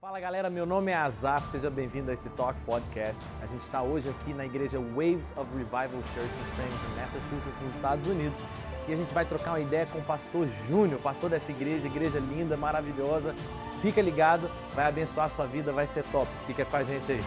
Fala galera, meu nome é Azaf, seja bem-vindo a esse Talk Podcast. A gente está hoje aqui na igreja Waves of Revival Church em Framingham, Massachusetts, nos Estados Unidos. E a gente vai trocar uma ideia com o pastor Júnior, pastor dessa igreja linda, maravilhosa. Fica ligado, vai abençoar a sua vida, vai ser top. Fica com a gente aí.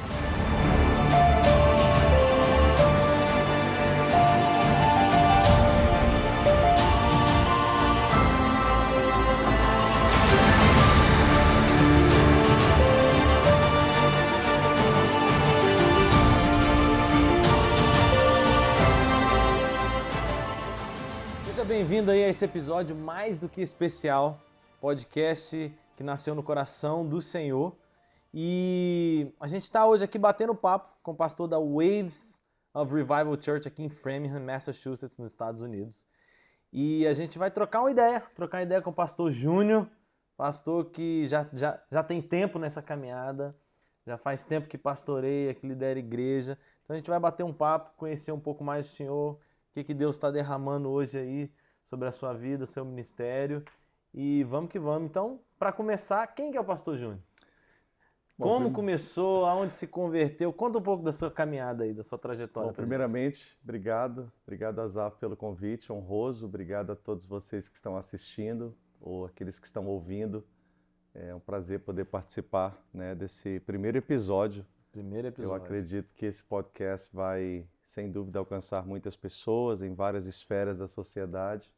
Seja bem-vindo aí a esse episódio mais do que especial, podcast que nasceu no coração do Senhor. E a gente está hoje aqui batendo papo com o pastor da Waves of Revival Church aqui em Framingham, Massachusetts, nos Estados Unidos. E a gente vai trocar uma ideia com o pastor Júnior, pastor que já tem tempo nessa caminhada, já faz tempo que pastoreia, que lidera a igreja. Então a gente vai bater um papo, conhecer um pouco mais do Senhor, o que Deus está derramando hoje aí sobre a sua vida, seu ministério. E vamos que vamos. Então, para começar, quem que é o pastor Júnior? Como começou, aonde se converteu? Conta um pouco da sua caminhada aí, da sua trajetória. Bom, primeiramente, obrigado Azaf pelo convite, honroso. Obrigado a todos vocês que estão assistindo ou aqueles que estão ouvindo. É um prazer poder participar, né, desse primeiro episódio. Eu acredito que esse podcast vai, sem dúvida, alcançar muitas pessoas em várias esferas da sociedade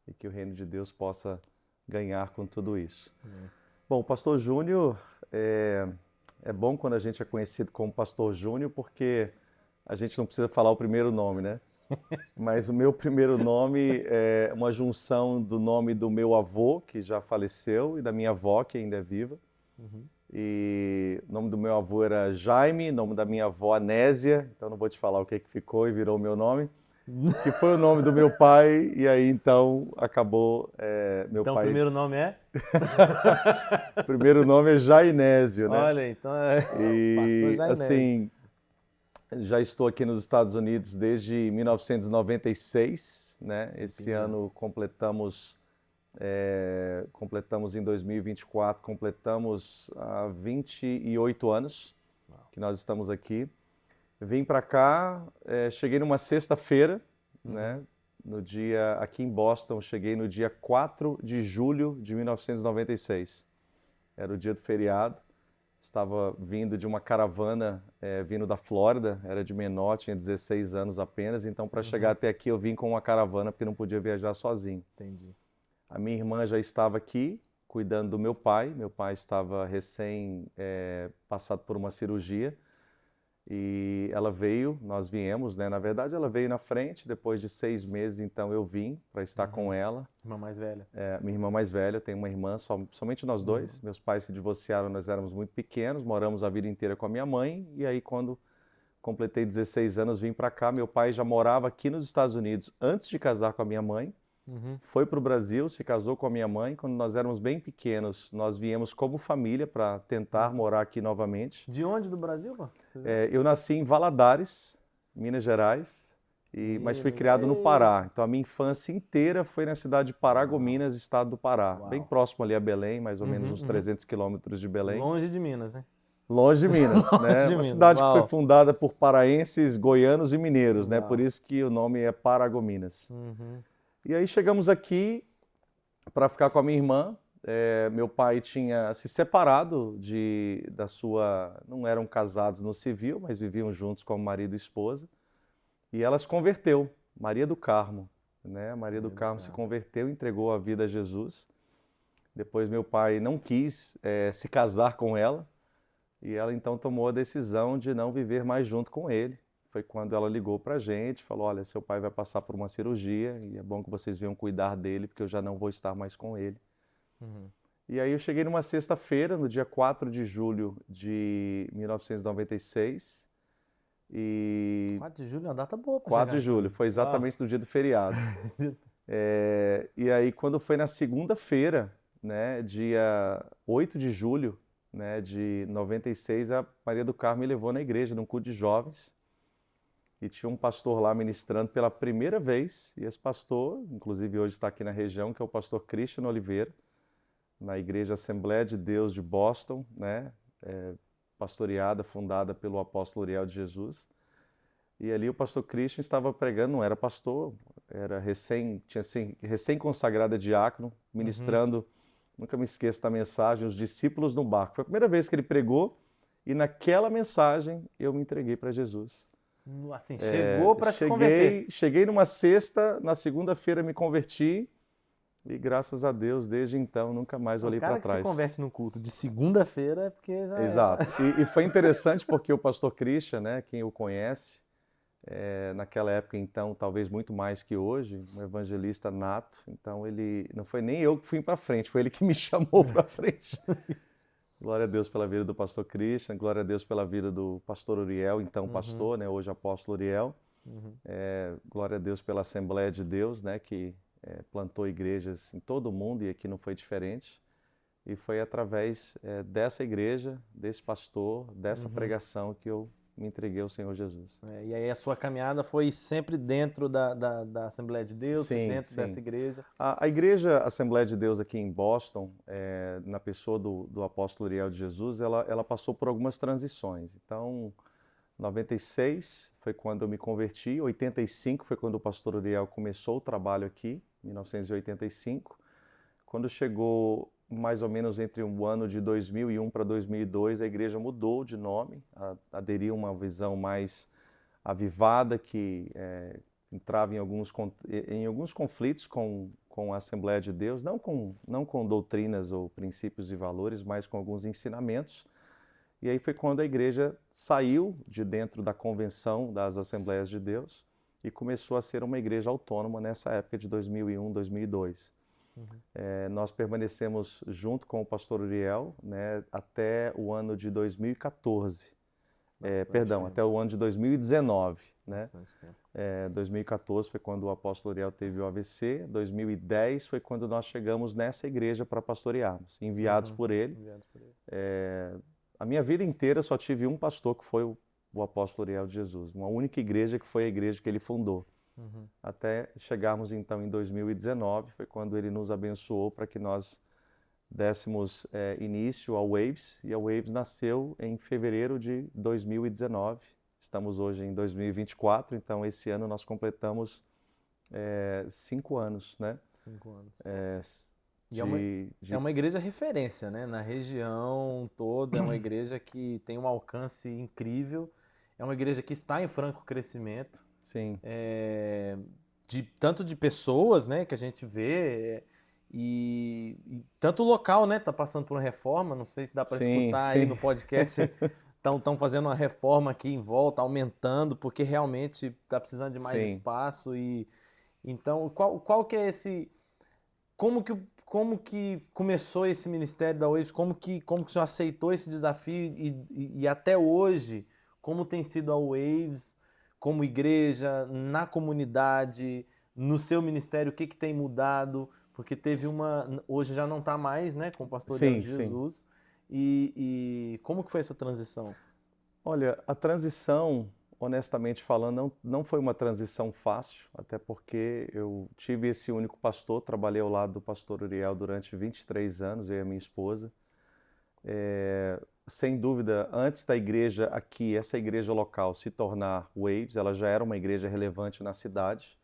e que o reino de Deus possa ganhar com tudo isso. Bom, o pastor Júnior, é bom quando a gente é conhecido como pastor Júnior porque a gente não precisa falar o primeiro nome, né? Mas o meu primeiro nome é uma junção do nome do meu avô, que já faleceu, e da minha avó, que ainda é viva. E o nome do meu avô era Jaime, o nome da minha avó Anésia, então não vou te falar o que ficou e virou o meu nome, que foi o nome do meu pai, e aí então acabou meu então, pai... Então o primeiro nome é? O primeiro nome é Jainésio, né? Olha, então é E pastor Jainésio. assim, já estou aqui nos Estados Unidos desde 1996, né? Esse ano completamos em 2024, completamos há 28 anos que nós estamos aqui. Vim para cá, cheguei numa sexta-feira, né? Aqui em Boston, cheguei no dia 4 de julho de 1996. Era o dia do feriado. Estava vindo de uma caravana, vindo da Flórida, era de menor, tinha 16 anos apenas, então para chegar até aqui eu vim com uma caravana porque não podia viajar sozinho. Entendi. A minha irmã já estava aqui, cuidando do meu pai estava passado por uma cirurgia, e ela veio, nós viemos, né? Na verdade ela veio na frente, depois de 6 meses então eu vim para estar com ela. Irmã mais velha. Minha irmã mais velha, eu tenho uma irmã, somente nós dois. Meus pais se divorciaram, nós éramos muito pequenos, moramos a vida inteira com a minha mãe, e aí quando completei 16 anos vim para cá. Meu pai já morava aqui nos Estados Unidos antes de casar com a minha mãe. Foi para o Brasil, se casou com a minha mãe. Quando nós éramos bem pequenos, nós viemos como família para tentar morar aqui novamente. De onde do Brasil, pastor? Eu nasci em Valadares, Minas Gerais, mas fui criado no Pará. Então a minha infância inteira foi na cidade de Paragominas, estado do Pará. Bem próximo ali a Belém, mais ou menos uns 300 quilômetros de Belém. Longe de Minas, né? Longe de Minas, né? Uma cidade que foi fundada por paraenses, goianos e mineiros, né? Por isso que o nome é Paragominas. E aí chegamos aqui para ficar com a minha irmã. Meu pai tinha se separado da sua... Não eram casados no civil, mas viviam juntos como marido e esposa. E ela se converteu, Maria do Carmo, né? Maria do Carmo se converteu, entregou a vida a Jesus. Depois meu pai não quis se casar com ela, e ela então tomou a decisão de não viver mais junto com ele. Foi quando ela ligou para a gente, falou: olha, seu pai vai passar por uma cirurgia e é bom que vocês venham cuidar dele, porque eu já não vou estar mais com ele. E aí eu cheguei numa sexta-feira, no dia 4 de julho de 1996. 4 de julho é uma data boa para 4 de julho, foi exatamente no dia do feriado. E aí quando foi na segunda-feira, né, dia 8 de julho, né, de 96, a Maria do Carmo me levou na igreja, num culto de jovens. E tinha um pastor lá ministrando pela primeira vez, e esse pastor, inclusive hoje está aqui na região, que é o pastor Christian Oliveira. na Igreja Assembleia de Deus de Boston, né? Pastoreada, fundada pelo apóstolo Uriel de Jesus. E ali o pastor Christian estava pregando, não era pastor, era tinha recém-consagrado a diácono, ministrando, nunca me esqueço da mensagem, os discípulos no barco. Foi a primeira vez que ele pregou e naquela mensagem eu me entreguei para Jesus. Assim, chegou para se converter. Cheguei numa sexta, na segunda-feira me converti e graças a Deus, desde então, nunca mais olhei para O cara que se trás. converte no culto de segunda-feira é porque já Exato. E foi interessante porque o pastor Christian, né, quem o conhece, naquela época então, talvez muito mais que hoje, um evangelista nato, então ele, não foi nem eu que fui para frente, foi ele que me chamou para frente. Glória a Deus pela vida do pastor Christian, glória a Deus pela vida do pastor Uriel, então pastor, né, hoje apóstolo Uriel. Glória a Deus pela Assembleia de Deus, né, que plantou igrejas em todo o mundo e aqui não foi diferente. E foi através dessa igreja, desse pastor, dessa pregação que eu me entreguei ao Senhor Jesus. E aí a sua caminhada foi sempre dentro da Assembleia de Deus, Sim, dentro sim. dessa igreja? A igreja Assembleia de Deus aqui em Boston, na pessoa do apóstolo Uriel de Jesus, ela passou por algumas transições. Então, 96 foi quando eu me converti, 85 foi quando o pastor Uriel começou o trabalho aqui, 1985. Quando chegou mais ou menos entre o ano de 2001 para 2002, a igreja mudou de nome, aderiu a uma visão mais avivada que entrava em alguns conflitos com a Assembleia de Deus, não com doutrinas ou princípios e valores, mas com alguns ensinamentos. E aí foi quando a igreja saiu de dentro da convenção das Assembleias de Deus e começou a ser uma igreja autônoma nessa época de 2001, 2002. Nós permanecemos junto com o pastor Uriel, né, até o ano de 2014. Até o ano de 2019. Né? 2014 foi quando o apóstolo Uriel teve o AVC, 2010 foi quando nós chegamos nessa igreja para pastorearmos, enviados por ele. A minha vida inteira só tive um pastor que foi o apóstolo Uriel de Jesus, uma única igreja que foi a igreja que ele fundou. Até chegarmos então em 2019, foi quando ele nos abençoou para que nós dessemos início ao Waves, e a Waves nasceu em fevereiro de 2019. Estamos hoje em 2024, então esse ano nós completamos 5 anos, né? 5 anos. É uma igreja referência, né? Na região toda, é uma igreja que tem um alcance incrível, é uma igreja que está em franco crescimento. Sim. Tanto de pessoas, né, que a gente vê, e tanto o local, né, tá passando por uma reforma, não sei se dá para escutar aí no podcast, estão fazendo uma reforma aqui em volta, aumentando, porque realmente está precisando de mais espaço. E então, qual que é esse... Como que começou esse ministério da Waves? Como que o senhor aceitou esse desafio e até hoje, como tem sido a Waves como igreja, na comunidade, no seu ministério, o que tem mudado? Porque hoje já não está mais, né, com o pastor Uriel de Jesus. E como que foi essa transição? Olha, a transição, honestamente falando, não foi uma transição fácil, até porque eu tive esse único pastor, trabalhei ao lado do pastor Uriel durante 23 anos, eu e a minha esposa. Sem dúvida, antes da igreja aqui, essa igreja local se tornar Waves, ela já era uma igreja relevante na cidade,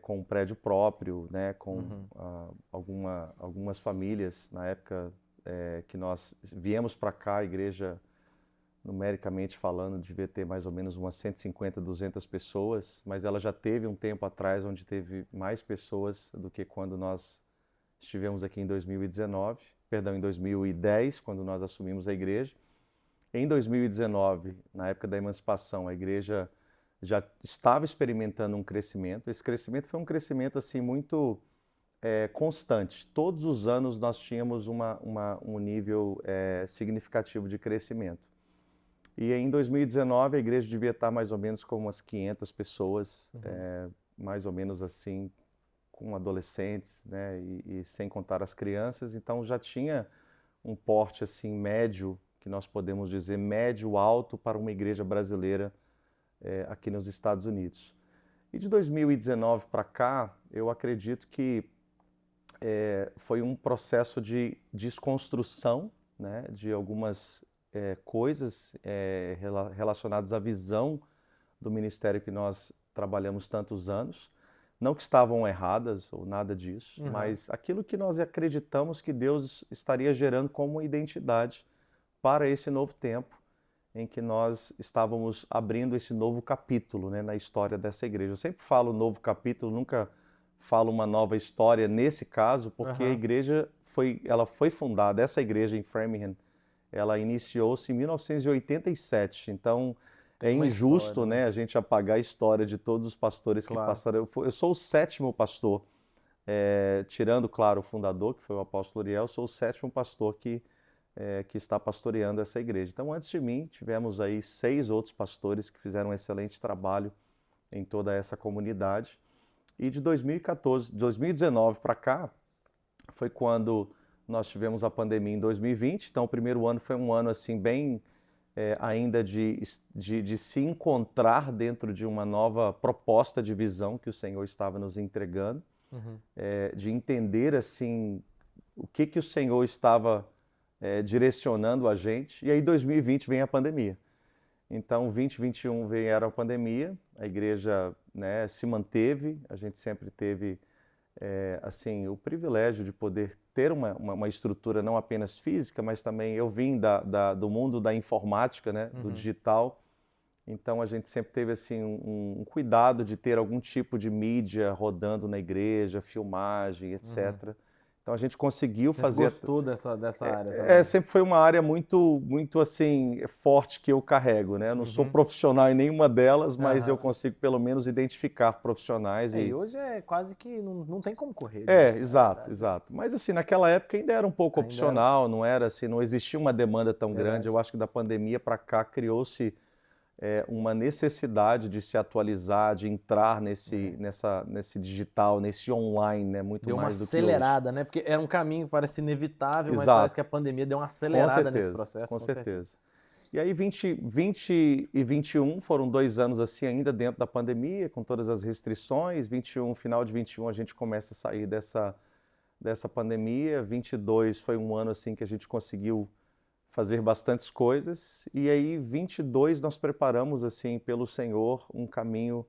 com um prédio próprio, né, com algumas famílias. Na época que nós viemos para cá, a igreja, numericamente falando, devia ter mais ou menos umas 150, 200 pessoas, mas ela já teve um tempo atrás onde teve mais pessoas do que quando nós estivemos aqui em 2010, quando nós assumimos a igreja. Em 2019, na época da emancipação, a igreja já estava experimentando um crescimento. Esse crescimento foi um crescimento assim muito constante. Todos os anos nós tínhamos um nível significativo de crescimento. E em 2019 a igreja devia estar mais ou menos com umas 500 pessoas, mais ou menos assim, com adolescentes, né, e sem contar as crianças. Então já tinha um porte assim médio, que nós podemos dizer médio alto para uma igreja brasileira aqui nos Estados Unidos. E de 2019 para cá, eu acredito que foi um processo de desconstrução, né, de algumas coisas relacionadas à visão do ministério que nós trabalhamos tantos anos. Não que estavam erradas ou nada disso, mas aquilo que nós acreditamos que Deus estaria gerando como identidade para esse novo tempo em que nós estávamos abrindo esse novo capítulo, né, na história dessa igreja. Eu sempre falo novo capítulo, nunca falo uma nova história nesse caso, porque a igreja ela foi fundada, essa igreja em Framingham, ela iniciou-se em 1987, então é injusto, história, né, a gente apagar a história de todos os pastores que passaram. Eu sou o 7º pastor, tirando, claro, o fundador, que foi o apóstolo Uriel, sou o 7º pastor que está pastoreando essa igreja. Então, antes de mim, tivemos aí 6 outros pastores que fizeram um excelente trabalho em toda essa comunidade. E de 2019 para cá, foi quando nós tivemos a pandemia em 2020. Então, o primeiro ano foi um ano assim bem ainda de se encontrar dentro de uma nova proposta de visão que o Senhor estava nos entregando, de entender assim o que o Senhor estava direcionando a gente. E aí 2020 vem a pandemia. Então 2021 vieram a pandemia, a igreja, né, se manteve, a gente sempre teve assim o privilégio de poder ter uma estrutura não apenas física, mas também eu vim do mundo da informática, né, do digital. Então a gente sempre teve assim um cuidado de ter algum tipo de mídia rodando na igreja, filmagem, etc. Então a gente conseguiu fazer. Gostou dessa área também? Sempre foi uma área muito, muito assim forte que eu carrego, né? Eu não sou profissional em nenhuma delas, mas eu consigo pelo menos identificar profissionais. E hoje é quase que não tem como correr disso, Exato, exato. Mas assim, naquela época ainda era um pouco opcional, não era assim, não existia uma demanda tão grande. Eu acho que da pandemia para cá criou-se uma necessidade de se atualizar, de entrar nesse digital, nesse online, né? Muito mais do que hoje. Deu uma acelerada, né? Porque era um caminho que parece inevitável, mas parece que a pandemia deu uma acelerada nesse processo. Com certeza. E aí 2020 e 21 foram 2 anos assim ainda dentro da pandemia, com todas as restrições. 21, final de 21 a gente começa a sair dessa pandemia. 22 foi um ano assim que a gente conseguiu fazer bastantes coisas, e aí 22 nós preparamos assim pelo Senhor um caminho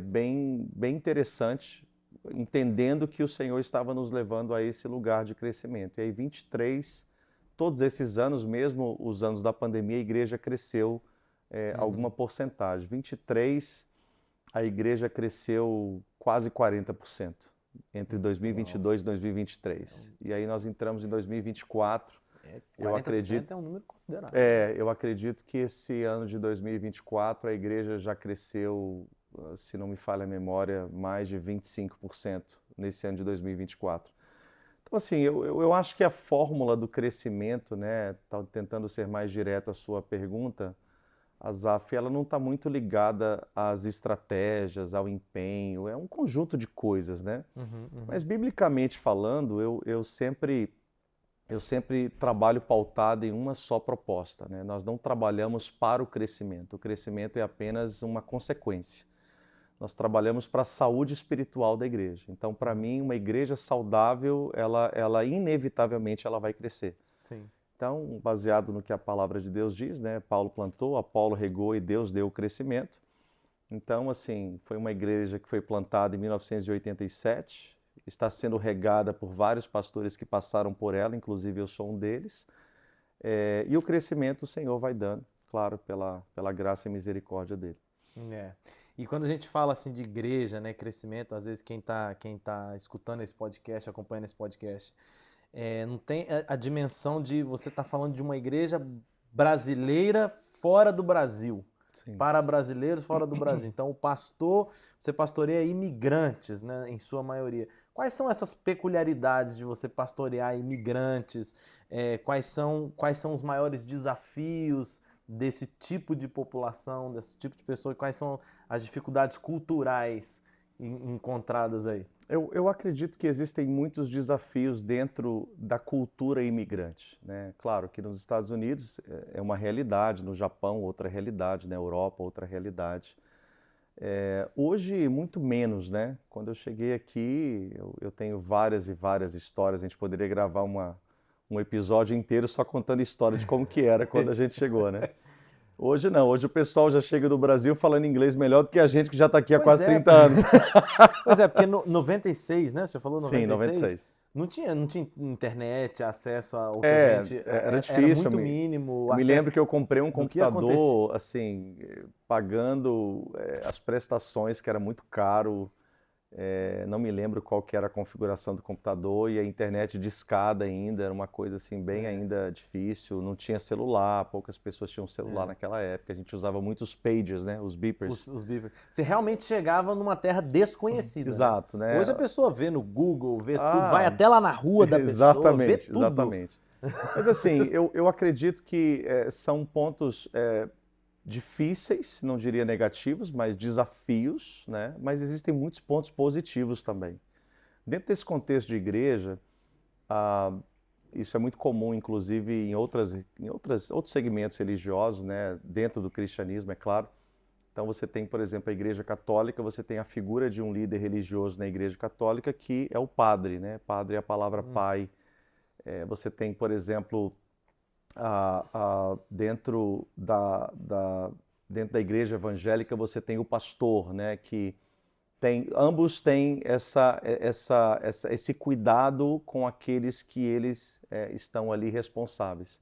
bem interessante, entendendo que o Senhor estava nos levando a esse lugar de crescimento. E aí 23, todos esses anos, mesmo os anos da pandemia, a igreja cresceu alguma porcentagem. 23, a igreja cresceu quase 40% entre 2022 e 2023. E aí nós entramos em 2024. 40% é um número considerável. Eu acredito que esse ano de 2024 a igreja já cresceu, se não me falha a memória, mais de 25% nesse ano de 2024. Então, assim, eu acho que a fórmula do crescimento, né, tentando ser mais direto à sua pergunta, Azaf, ela não está muito ligada às estratégias, ao empenho, é um conjunto de coisas, né? Mas, biblicamente falando, eu sempre trabalho pautado em uma só proposta, né? Nós não trabalhamos para o crescimento é apenas uma consequência. Nós trabalhamos para a saúde espiritual da igreja. Então, para mim, uma igreja saudável, ela inevitavelmente ela vai crescer. Sim. Então, baseado no que a palavra de Deus diz, né? Paulo plantou, Apolo regou e Deus deu o crescimento. Então, assim, foi uma igreja que foi plantada em 1987, está sendo regada por vários pastores que passaram por ela, inclusive eu sou um deles. E o crescimento o Senhor vai dando, claro, pela graça e misericórdia dele. E quando a gente fala assim de igreja, né, crescimento, às vezes quem tá escutando esse podcast, acompanhando esse podcast, não tem a dimensão de você estar falando de uma igreja brasileira fora do Brasil. Sim. Para brasileiros fora do Brasil. Então, você pastoreia imigrantes, né, em sua maioria. Quais são essas peculiaridades de você pastorear imigrantes? Quais são os maiores desafios desse tipo de população, desse tipo de pessoa? Quais são as dificuldades culturais encontradas aí? Eu acredito que existem muitos desafios dentro da cultura imigrante, né? Claro que nos Estados Unidos é uma realidade, no Japão outra realidade, na Europa outra realidade. Hoje, muito menos, né? Quando eu cheguei aqui, eu tenho várias e várias histórias. A gente poderia gravar um episódio inteiro só contando história de como que era quando a gente chegou, né? Hoje não, hoje o pessoal já chega do Brasil falando inglês melhor do que a gente que já está aqui há Pois quase é, 30 anos. pois é, porque no 96, né? Você falou Sim, 96? 96. Não tinha internet, acesso ao que a gente. Era Era difícil. muito mínimo o Eu me lembro acesso que eu comprei um do que acontecia. computador, assim, pagando as prestações, que era muito caro. Não me lembro qual que era a configuração do computador e a internet discada ainda, era uma coisa assim bem É, ainda difícil. Não tinha celular, poucas pessoas tinham celular é. naquela época. A gente usava muito os pagers, né? Os beepers. Os beepers. Você realmente chegava numa terra desconhecida, né? Exato, né? Hoje a pessoa vê no Google, vê tudo, vai Ah, até lá na rua da pessoa, vê exatamente, tudo. exatamente. Mas assim, eu acredito que são pontos difíceis, não diria negativos, mas desafios, né? Mas existem muitos pontos positivos também. Dentro desse contexto de igreja, ah, isso é muito comum, inclusive, outros segmentos religiosos, né? Dentro do cristianismo, é claro. Então você tem, por exemplo, a Igreja Católica, você tem a figura de um líder religioso na Igreja Católica que é o padre, né? Padre é a palavra Hum, pai. Você tem, por exemplo, dentro da igreja evangélica você tem o pastor, né? Que ambos têm esse cuidado com aqueles que eles estão ali responsáveis.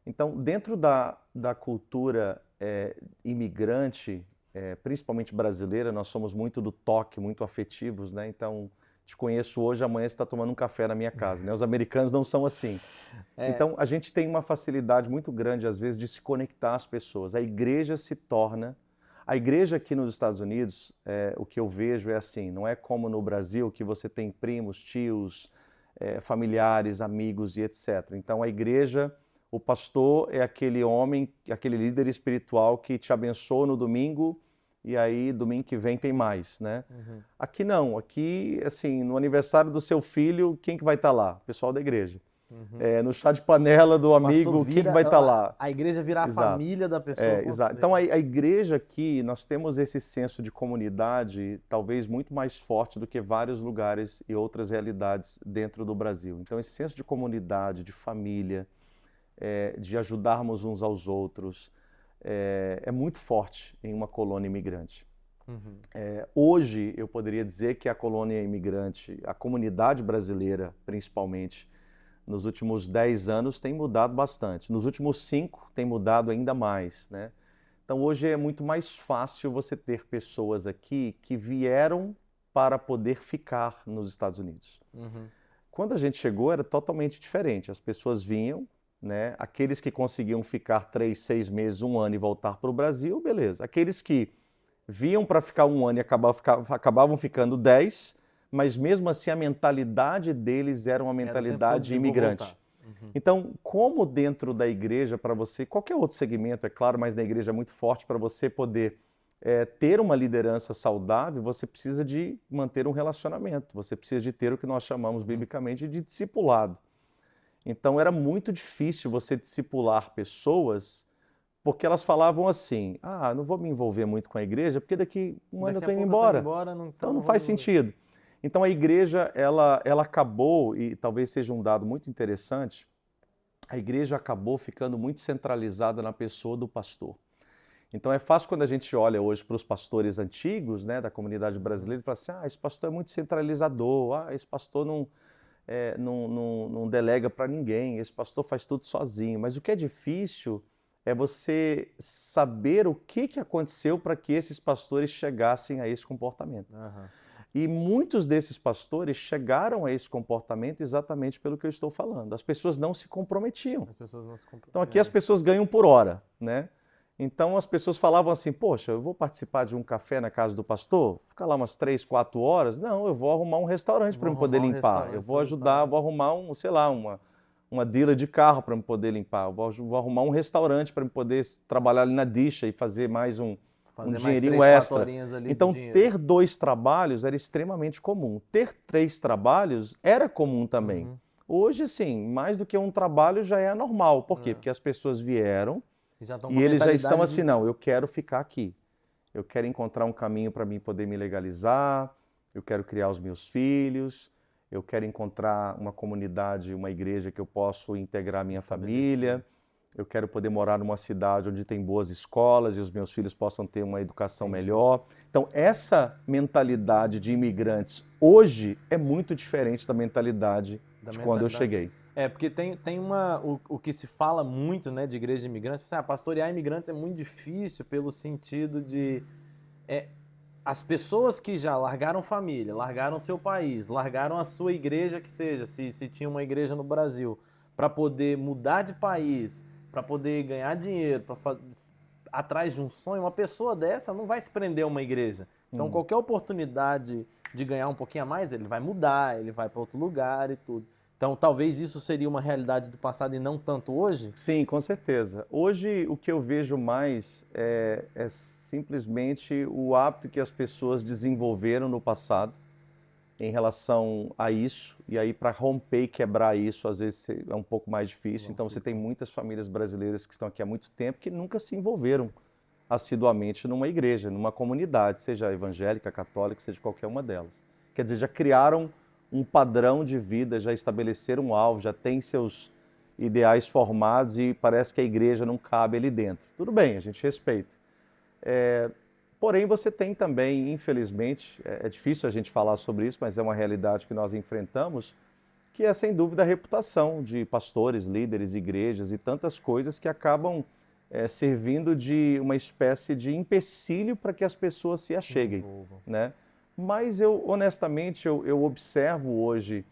Então, dentro da cultura imigrante, principalmente brasileira, nós somos muito do toque, muito afetivos, né? Então, te conheço hoje, amanhã você está tomando um café na minha casa, né? Os americanos não são assim. é, Então, a gente tem uma facilidade muito grande, às vezes, de se conectar às pessoas. A igreja se torna. A igreja aqui nos Estados Unidos, o que eu vejo é assim: não é como no Brasil, que você tem primos, tios, familiares, amigos e etc. Então, a igreja, o pastor é aquele homem, aquele líder espiritual que te abençoa no domingo e aí domingo que vem tem mais, né? uhum. Aqui não, aqui, assim, no aniversário do seu filho, quem que vai estar lá? O pessoal da igreja. Uhum. No chá de panela do O pastor amigo, quem que vira, vai estar lá? a igreja vira a Exato. família da pessoa com Exato. Então, a igreja aqui, nós temos esse senso de comunidade talvez muito mais forte do que vários lugares e outras realidades dentro do Brasil. Então, esse senso de comunidade, de família, de ajudarmos uns aos outros, é muito forte em uma colônia imigrante. Uhum. Hoje, eu poderia dizer que a colônia imigrante, a comunidade brasileira, principalmente, nos últimos 10 anos tem mudado bastante. Nos últimos 5 tem mudado ainda mais, né? Então hoje é muito mais fácil você ter pessoas aqui que vieram para poder ficar nos Estados Unidos. Uhum. Quando a gente chegou era totalmente diferente. As pessoas vinham, né? Aqueles que conseguiam ficar 3, 6 meses, 1 ano e voltar para o Brasil, beleza. Aqueles que vinham para ficar 1 ano e acabavam ficando 10, mas mesmo assim a mentalidade deles era uma Era o tempo todo mentalidade de vou imigrante. voltar. Uhum. Então, como dentro da igreja, para você, qualquer outro segmento, é claro, mas na igreja é muito forte, para você poder ter uma liderança saudável, você precisa de manter um relacionamento, você precisa de ter o que nós chamamos biblicamente de discipulado. Então, era muito difícil você discipular pessoas, porque elas falavam assim: ah, não vou me envolver muito com a igreja, porque daqui um ano eu Daqui a estou indo pouco eu tô indo embora. embora, Então então não não vou me faz envolver. sentido. Então a igreja, ela acabou, e talvez seja um dado muito interessante, a igreja acabou ficando muito centralizada na pessoa do pastor. Então é fácil quando a gente olha hoje para os pastores antigos, né, da comunidade brasileira, e fala assim: ah, esse pastor é muito centralizador, ah, esse pastor não delega para ninguém, esse pastor faz tudo sozinho. Mas o que é difícil é você saber o que aconteceu para que esses pastores chegassem a esse comportamento. Aham. E muitos desses pastores chegaram a esse comportamento exatamente pelo que eu estou falando. As pessoas não se comprometiam. As pessoas não se Então aqui as pessoas ganham por hora, né? Então as pessoas falavam assim: poxa, eu vou participar de um café na casa do pastor, ficar lá umas 3, 4 horas? Não, eu vou arrumar um restaurante para Vou eu poder arrumar um limpar. Eu restaurante vou para ajudar, limpar. vou arrumar sei lá, uma dealer de carro para eu poder limpar. Eu vou arrumar um restaurante para eu poder trabalhar ali na dixa e fazer mais um Fazer mais dinheirinho 3, 4 extra. horinhas ali de Então, dinheiro. ter 2 trabalhos era extremamente comum. Ter 3 trabalhos era comum também. Uhum. Hoje, sim, mais do que um trabalho já é normal. Por quê? É. Porque as pessoas vieram E já estão com e a eles já estão mentalidade assim: não, eu quero ficar aqui. eu quero encontrar um caminho para mim poder me legalizar, eu quero criar os meus filhos, eu quero encontrar uma comunidade, uma igreja que eu possa integrar a minha família, eu quero poder morar numa cidade onde tem boas escolas e os meus filhos possam ter uma educação melhor. Então, essa mentalidade de imigrantes hoje é muito diferente da mentalidade de quando eu cheguei. Porque tem o que se fala muito, né, de igreja de imigrantes, pastorear imigrantes é muito difícil pelo sentido de as pessoas que já largaram família, largaram seu país, largaram a sua igreja, que seja, se tinha uma igreja no Brasil, para poder mudar de país, para poder ganhar dinheiro, atrás de um sonho, uma pessoa dessa não vai se prender a uma igreja. Então, qualquer oportunidade de ganhar um pouquinho a mais, ele vai mudar, ele vai para outro lugar e tudo. Então, talvez isso seria uma realidade do passado e não tanto hoje? Sim, com certeza. Hoje, o que eu vejo mais é simplesmente o hábito que as pessoas desenvolveram no passado em relação a isso. E aí, para romper e quebrar isso, às vezes é um pouco mais difícil. Então, você tem muitas famílias brasileiras que estão aqui há muito tempo que nunca se envolveram assiduamente numa igreja, numa comunidade, seja evangélica, católica, seja qualquer uma delas. Quer dizer, já criaram um padrão de vida, já estabeleceram um alvo, já têm seus ideais formados e parece que a igreja não cabe ali dentro. Tudo bem, a gente respeita. Porém, você tem também, infelizmente, é difícil a gente falar sobre isso, mas é uma realidade que nós enfrentamos, que é sem dúvida a reputação de pastores, líderes, igrejas e tantas coisas que acabam servindo de uma espécie de empecilho para que as pessoas se acheguem, né? Mas eu, honestamente, eu observo hoje,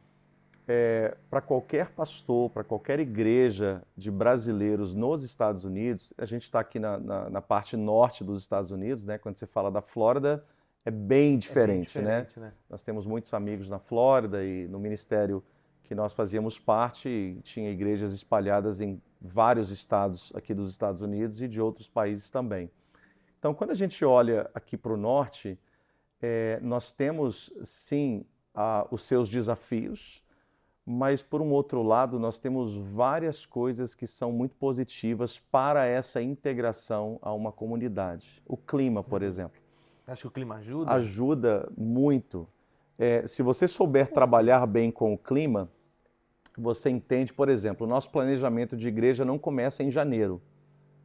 para qualquer pastor, para qualquer igreja de brasileiros nos Estados Unidos, a gente está aqui na parte norte dos Estados Unidos, né? Quando você fala da Flórida, é bem diferente, né? Nós temos muitos amigos na Flórida e no ministério que nós fazíamos parte, tinha igrejas espalhadas em vários estados aqui dos Estados Unidos e de outros países também. Então, quando a gente olha aqui para o norte, nós temos, sim, os seus desafios, mas, por um outro lado, nós temos várias coisas que são muito positivas para essa integração a uma comunidade. O clima, por exemplo. Acho que o clima ajuda? Ajuda muito. Se você souber trabalhar bem com o clima, você entende, por exemplo, o nosso planejamento de igreja não começa em janeiro,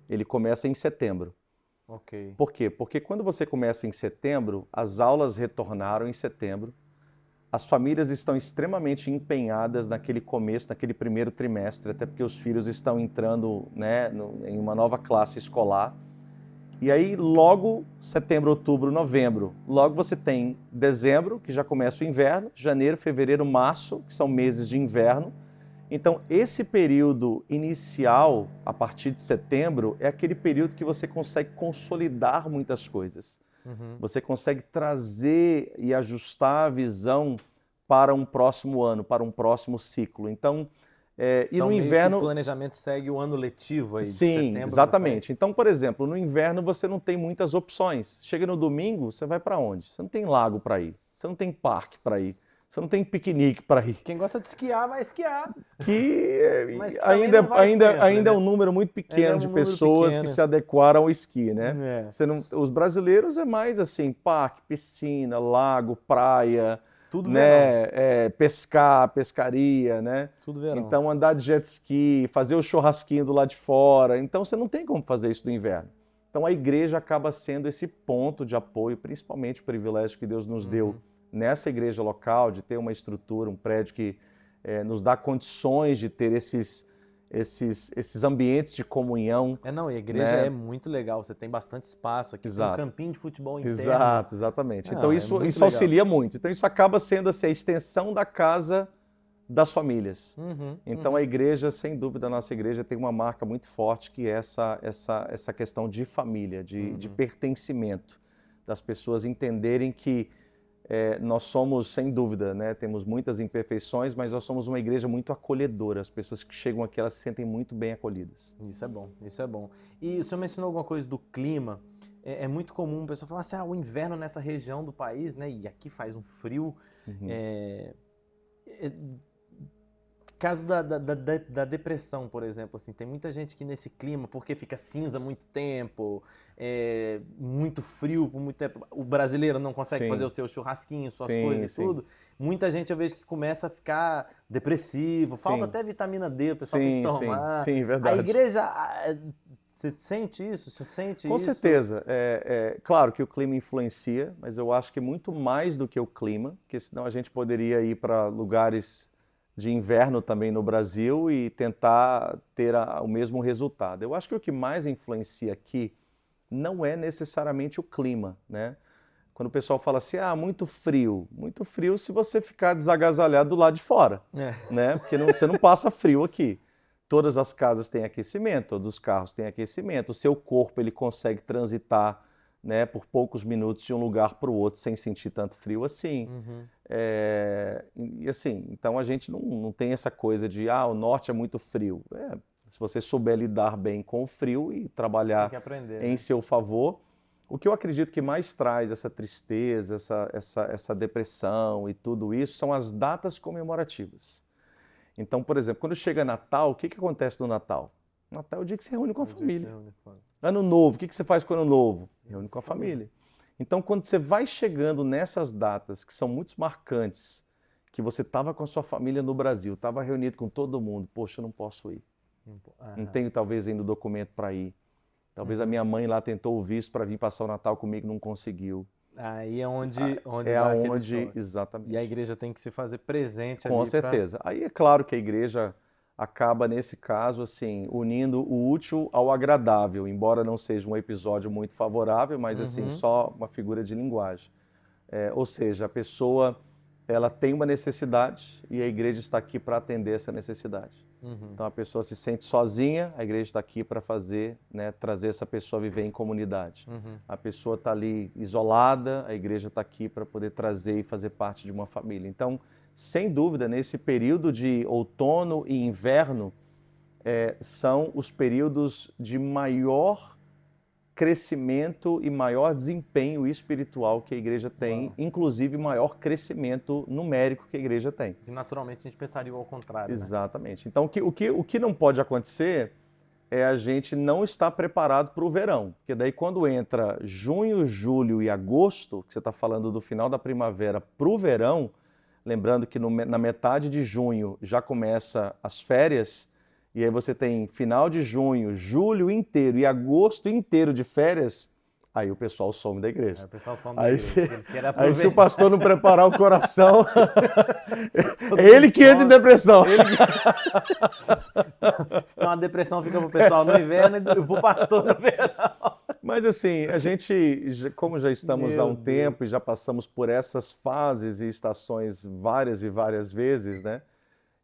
ele começa em setembro. Ok. Por quê? Porque quando você começa em setembro, as aulas retornaram em setembro, as famílias estão extremamente empenhadas naquele começo, naquele primeiro trimestre, até porque os filhos estão entrando, né, em uma nova classe escolar. E aí, logo, setembro, outubro, novembro, logo você tem dezembro, que já começa o inverno, janeiro, fevereiro, março, que são meses de inverno. Então, esse período inicial, a partir de setembro, é aquele período que você consegue consolidar muitas coisas. Você consegue trazer e ajustar a visão para um próximo ano, para um próximo ciclo. Então, e no inverno... o planejamento segue o ano letivo aí, de Sim, setembro exatamente. Então, por exemplo, no inverno você não tem muitas opções. Chega no domingo, você vai para onde? Você não tem lago para ir, você não tem parque para ir, você não tem piquenique para ir. Quem gosta de esquiar, vai esquiar. Mas que ainda é um número muito pequeno de pessoas que se adequaram ao esqui, né? Os brasileiros é mais assim, parque, piscina, lago, praia, tudo né? Pescar, pescaria, né? Tudo verão. Então andar de jet ski, fazer o churrasquinho do lado de fora. Então você não tem como fazer isso no inverno. Então a igreja acaba sendo esse ponto de apoio, principalmente o privilégio que Deus nos deu nessa igreja local, de ter uma estrutura, um prédio que nos dá condições de ter esses ambientes de comunhão. E a igreja é muito legal, você tem bastante espaço aqui, tem um campinho de futebol interno. Exatamente. Então isso auxilia muito. Então isso acaba sendo assim, a extensão da casa das famílias. Então a igreja, sem dúvida, a nossa igreja tem uma marca muito forte que é essa questão de família, de pertencimento, das pessoas entenderem que nós somos, sem dúvida, né, temos muitas imperfeições, mas nós somos uma igreja muito acolhedora. As pessoas que chegam aqui, elas se sentem muito bem acolhidas. Isso é bom, isso é bom. E o senhor mencionou alguma coisa do clima. É muito comum a pessoa falar assim, o inverno nessa região do país, né, e aqui faz um frio. caso da depressão, por exemplo, assim, tem muita gente que nesse clima, porque fica cinza muito tempo, muito frio por muito tempo, o brasileiro não consegue fazer Sim, o seu churrasquinho, suas sim, coisas e sim, tudo, muita gente eu vejo que começa a ficar depressivo, falta sim, até vitamina D, o pessoal tem que sim, sim, tomar. sim, A verdade. igreja, você sente isso? Você sente Com isso? certeza. Claro que o clima influencia, mas eu acho que muito mais do que o clima, porque senão a gente poderia ir para lugares de inverno também no Brasil e tentar ter o mesmo resultado. Eu acho que o que mais influencia aqui não é necessariamente o clima, né? Quando o pessoal fala assim, muito frio se você ficar desagasalhado do lado de fora, É. né? Porque você não passa frio aqui. Todas as casas têm aquecimento, todos os carros têm aquecimento, o seu corpo ele consegue transitar, né, por poucos minutos de um lugar para o outro sem sentir tanto frio assim. Uhum. E assim, então a gente não tem essa coisa de, o norte é muito frio. Se você souber lidar bem com o frio e Tem que trabalhar aprender, em né? seu favor, o que eu acredito que mais traz essa tristeza, essa depressão e tudo isso são as datas comemorativas. Então, por exemplo, quando chega Natal, o que acontece no Natal? Natal é o dia que se reúne com a É o dia que você família. reúne com Ano Novo, o que você faz com o Ano Novo? Reúne com a família. família. Então, quando você vai chegando nessas datas que são muito marcantes, que você estava com a sua família no Brasil, estava reunido com todo mundo, poxa, eu não posso ir. Não Aham. tenho talvez ainda o documento para ir. Talvez a Uhum. minha mãe lá tentou o visto para vir passar o Natal comigo, não conseguiu. Aí é onde É dá aquele aonde, choque. E a exatamente. igreja tem que se fazer presente Com ali para. certeza. Aí é claro que a igreja acaba, nesse caso, assim, unindo o útil ao agradável, embora não seja um episódio muito favorável, mas assim, Uhum. só uma figura de linguagem. Ou seja, a pessoa ela tem uma necessidade e a igreja está aqui para atender essa necessidade. Uhum. Então a pessoa se sente sozinha, a igreja está aqui para fazer, né, trazer essa pessoa a viver em comunidade. Uhum. A pessoa está ali isolada, a igreja está aqui para poder trazer e fazer parte de uma família. Então, sem dúvida, nesse período de outono e inverno, são os períodos de maior crescimento e maior desempenho espiritual que a igreja tem, Uau. inclusive maior crescimento numérico que a igreja tem. Que naturalmente a gente pensaria ao contrário, né? Exatamente. Então, o que não pode acontecer é a gente não estar preparado para o verão. Porque daí quando entra junho, julho e agosto, que você está falando do final da primavera para o verão, lembrando que na metade de junho já começa as férias, e aí você tem final de junho, julho inteiro e agosto inteiro de férias, aí o pessoal some da igreja. Aí o pessoal some da Aí igreja, se, porque eles querem aí se o aproveitar. pastor não preparar o coração, Todo é mundo ele que entra em some. depressão. Então a depressão fica pro pessoal no inverno e pro pastor no verão. Mas assim, a gente, como já estamos há Meu um tempo Deus. e já passamos por essas fases e estações várias e várias vezes, né?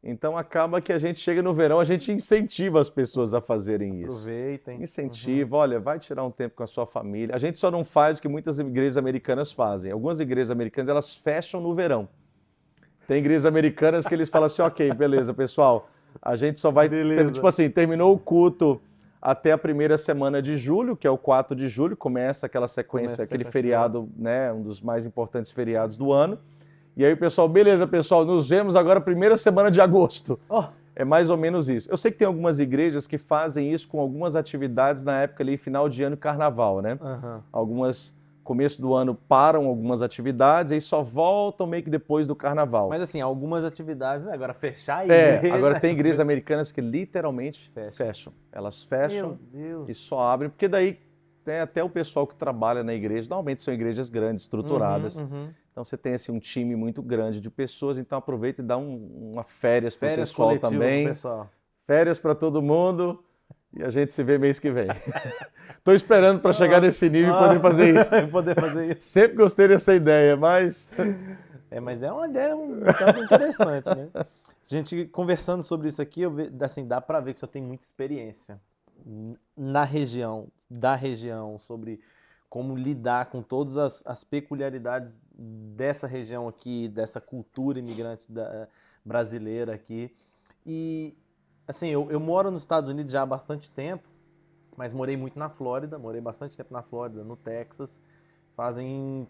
Então acaba que a gente chega no verão, a gente incentiva as pessoas a fazerem isso. Aproveitem. Uhum. Incentiva, olha, vai tirar um tempo com a sua família. A gente só não faz o que muitas igrejas americanas fazem. Algumas igrejas americanas, elas fecham no verão. Tem igrejas americanas que eles falam assim, ok, beleza, pessoal, a gente só vai, tipo Beleza. assim, terminou o culto até a primeira semana de julho, que é o 4 de julho, começa aquela sequência, Começa a aquele sequência de lá. feriado, né, um dos mais importantes feriados do ano. E aí o pessoal, beleza, pessoal, nos vemos agora primeira semana de agosto. Oh, É mais ou menos isso. Eu sei que tem algumas igrejas que fazem isso com algumas atividades na época ali, final de ano e carnaval, né? aham. Algumas, começo do ano, param algumas atividades e só voltam meio que depois do carnaval. Mas assim, algumas atividades, né? Agora fechar a igreja. Agora tem igrejas americanas que literalmente Fecha. fecham. Elas Meu fecham Deus. e só abrem, porque daí tem até o pessoal que trabalha na igreja, normalmente são igrejas grandes, estruturadas. Uhum. Então você tem assim um time muito grande de pessoas, então aproveita e dá uma férias para o Férias pessoal coletivas pro também. pessoal. Férias para todo mundo e a gente se vê mês que vem. Estou esperando para chegar nesse nível e poder fazer isso. Poder fazer isso. Sempre gostei dessa ideia, mas Mas é uma ideia um tanto interessante, né? Gente, conversando sobre isso aqui, assim, dá pra ver que você tem muita experiência da região, sobre como lidar com todas as peculiaridades dessa região aqui, dessa cultura imigrante brasileira aqui. E, assim, eu moro nos Estados Unidos já há bastante tempo, mas morei muito na Flórida, morei bastante tempo na Flórida, no Texas. Fazem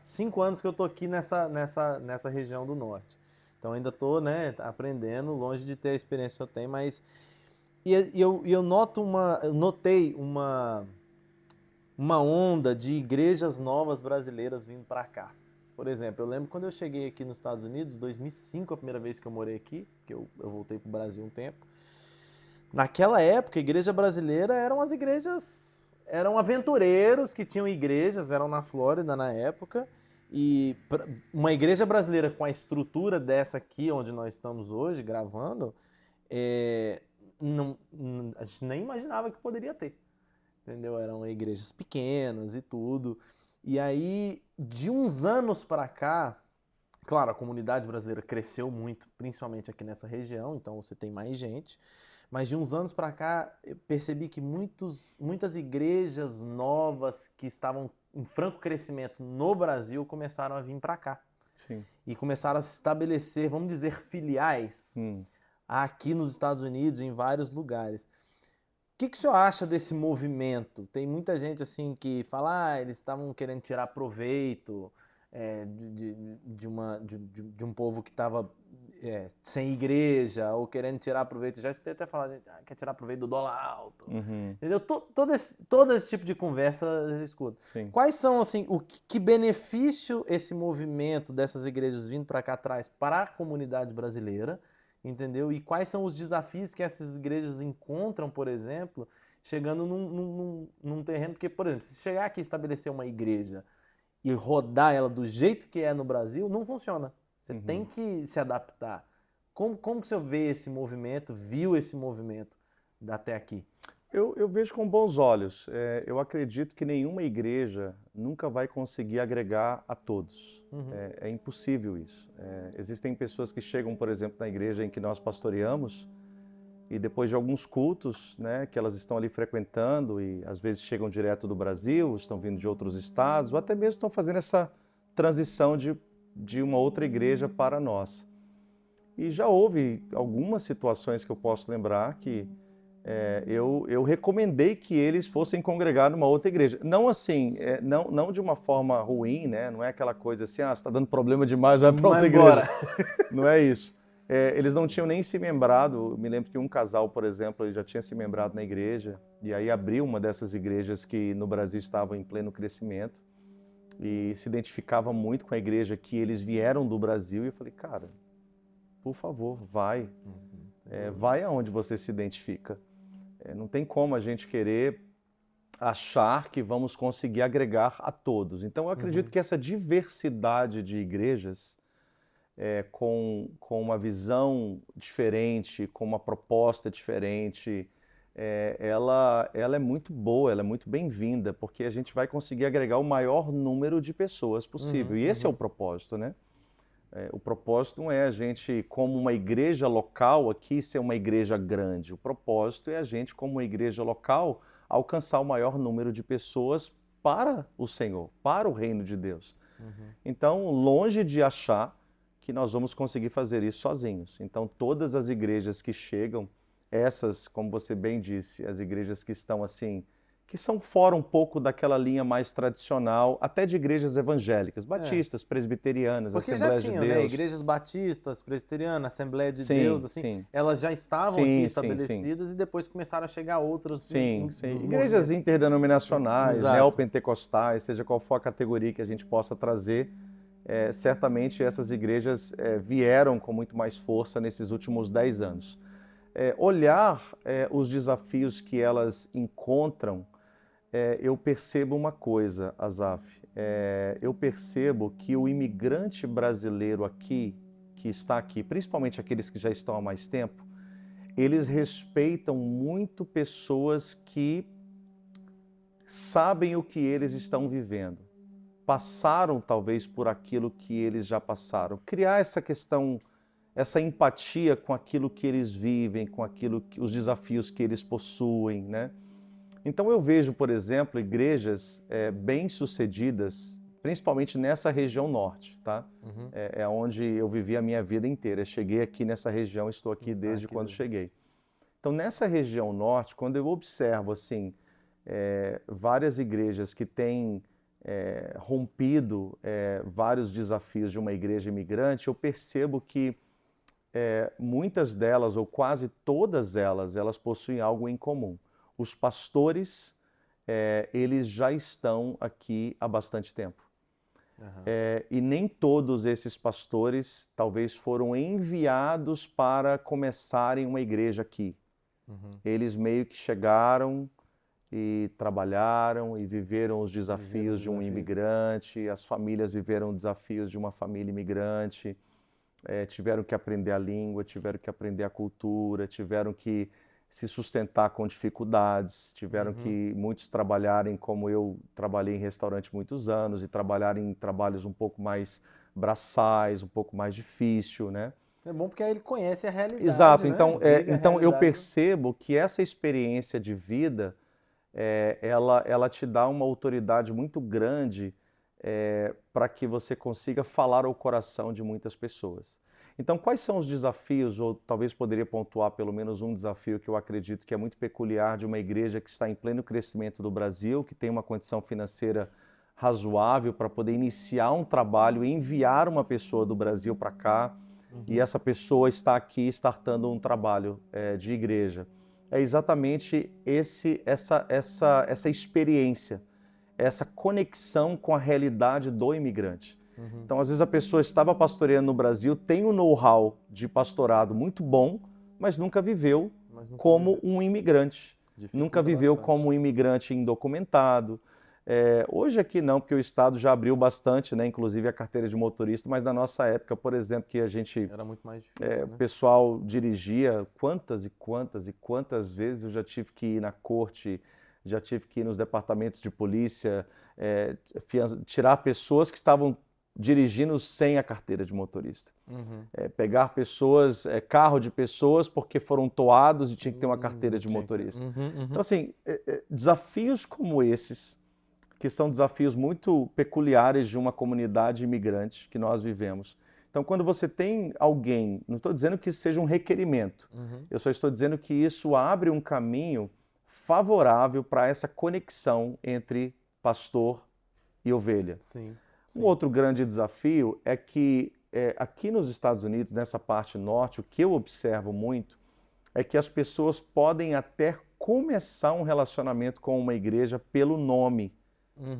5 anos que eu tô aqui nessa região do norte. Então ainda estou, né, aprendendo, longe de ter a experiência que eu tenho, mas eu notei uma onda de igrejas novas brasileiras vindo para cá. Por exemplo, eu lembro quando eu cheguei aqui nos Estados Unidos, 2005, a primeira vez que eu morei aqui, que eu voltei para o Brasil um tempo. Naquela época, a igreja brasileira eram aventureiros que tinham igrejas, eram na Flórida na época, e uma igreja brasileira com a estrutura dessa aqui, onde nós estamos hoje gravando, é, a gente nem imaginava que poderia ter, entendeu? Eram igrejas pequenas e tudo. E aí, de uns anos para cá, claro, a comunidade brasileira cresceu muito, principalmente aqui nessa região, então você tem mais gente. Mas de uns anos para cá, eu percebi que muitas igrejas novas que estavam em franco crescimento no Brasil começaram a vir para cá. Sim. E começaram a se estabelecer, vamos dizer, filiais aqui nos Estados Unidos, em vários lugares. O que o senhor acha desse movimento? Tem muita gente assim que fala, eles estavam querendo tirar proveito de um povo que estava sem igreja, ou querendo tirar proveito. Já escutei até falar, quer tirar proveito do dólar alto. Entendeu? Todo esse tipo de conversa eu escuto. Sim. Quais são, assim, que benefício esse movimento dessas igrejas vindo para cá traz para a comunidade brasileira? Entendeu? E quais são os desafios que essas igrejas encontram, por exemplo, chegando num terreno? Porque, por exemplo, se chegar aqui e estabelecer uma igreja e rodar ela do jeito que é no Brasil, não funciona. Você tem que se adaptar. Como que o senhor vê esse movimento, viu esse movimento até aqui? Eu vejo com bons olhos. Eu acredito que nenhuma igreja nunca vai conseguir agregar a todos. É impossível isso. Existem pessoas que chegam, por exemplo, na igreja em que nós pastoreamos e depois de alguns cultos, né, que elas estão ali frequentando e às vezes chegam direto do Brasil, estão vindo de outros estados ou até mesmo estão fazendo essa transição de uma outra igreja para nós. E já houve algumas situações que eu posso lembrar que eu recomendei que eles fossem congregar numa outra igreja. Não assim, não de uma forma ruim, né? Não é aquela coisa assim, você está dando problema demais, vai para outra igreja. Não é isso. Eles não tinham nem se membrado. Me lembro que um casal, por exemplo, ele já tinha se membrado na igreja e aí abriu uma dessas igrejas que no Brasil estavam em pleno crescimento e se identificava muito com a igreja que eles vieram do Brasil. E eu falei, cara, por favor, vai. Vai aonde você se identifica. Não tem como a gente querer achar que vamos conseguir agregar a todos. Então, eu acredito que essa diversidade de igrejas, com uma visão diferente, com uma proposta diferente, ela é muito boa, ela é muito bem-vinda, porque a gente vai conseguir agregar o maior número de pessoas possível. E esse é o propósito, né? O propósito não é a gente, como uma igreja local aqui, ser uma igreja grande. O propósito é a gente, como uma igreja local, alcançar o maior número de pessoas para o Senhor, para o reino de Deus. Então, longe de achar que nós vamos conseguir fazer isso sozinhos. Então, todas as igrejas que chegam, essas, como você bem disse, as igrejas que estão assim, que são fora um pouco daquela linha mais tradicional, até de igrejas evangélicas, batistas, presbiterianas, porque Assembleias já tinham, de Deus. né? Igrejas batistas, presbiterianas, Assembleia de Deus, assim, elas já estavam aqui estabelecidas e depois começaram a chegar outros. Sim. Igrejas interdenominacionais, neopentecostais, seja qual for a categoria que a gente possa trazer, certamente essas igrejas vieram com muito mais força nesses últimos 10 anos. Olhar os desafios que elas encontram, eu percebo uma coisa, Azaf. Eu percebo que o imigrante brasileiro aqui, que está aqui, principalmente aqueles que já estão há mais tempo, eles respeitam muito pessoas que sabem o que eles estão vivendo, passaram talvez por aquilo que eles já passaram. Criar essa questão, essa empatia com aquilo que eles vivem, com os desafios que eles possuem, né? Então eu vejo, por exemplo, igrejas bem-sucedidas, principalmente nessa região norte, tá? É onde eu vivi a minha vida inteira. Eu cheguei aqui nessa região, estou aqui desde quando cheguei. Então, nessa região norte, quando eu observo assim várias igrejas que têm rompido vários desafios de uma igreja imigrante, eu percebo que muitas delas, ou quase todas elas, elas possuem algo em comum. Os pastores, eles já estão aqui há bastante tempo. Aham. E nem todos esses pastores talvez foram enviados para começarem uma igreja aqui. Uhum. Eles meio que chegaram e trabalharam e viveram os desafios de um imigrante, as famílias viveram desafios de uma família imigrante, tiveram que aprender a língua, tiveram que aprender a cultura, tiveram que se sustentar com dificuldades, tiveram que muitos trabalharem como eu trabalhei em restaurante muitos anos e trabalharem em trabalhos um pouco mais braçais, um pouco mais difícil, né? É bom porque aí ele conhece a realidade, Exato, né? então, Vive a então eu realidade. percebo que essa experiência de vida, ela te dá uma autoridade muito grande para que você consiga falar ao coração de muitas pessoas. Então, quais são os desafios, ou talvez poderia pontuar pelo menos um desafio que eu acredito que é muito peculiar de uma igreja que está em pleno crescimento do Brasil, que tem uma condição financeira razoável para poder iniciar um trabalho, enviar uma pessoa do Brasil para cá, e essa pessoa está aqui startando um trabalho de igreja. É exatamente essa experiência, essa conexão com a realidade do imigrante. Então, às vezes a pessoa estava pastoreando no Brasil, tem um know-how de pastorado muito bom, mas nunca viveu como um imigrante. Nunca viveu como um imigrante indocumentado. Hoje aqui não, porque o Estado já abriu bastante, né, inclusive a carteira de motorista, mas na nossa época, por exemplo, que a gente... Era muito mais difícil, o né? pessoal dirigia quantas e quantas vezes eu já tive que ir na corte, já tive que ir nos departamentos de polícia, tirar pessoas que estavam dirigindo sem a carteira de motorista. Pegar pessoas, carro de pessoas porque foram toados e tinha que ter uma carteira de motorista. Então, assim, desafios como esses, que são desafios muito peculiares de uma comunidade imigrante que nós vivemos. Então, quando você tem alguém, não estou dizendo que isso seja um requerimento, eu só estou dizendo que isso abre um caminho favorável para essa conexão entre pastor e ovelha. Sim. Um outro grande desafio é que aqui nos Estados Unidos, nessa parte norte, o que eu observo muito é que as pessoas podem até começar um relacionamento com uma igreja pelo nome,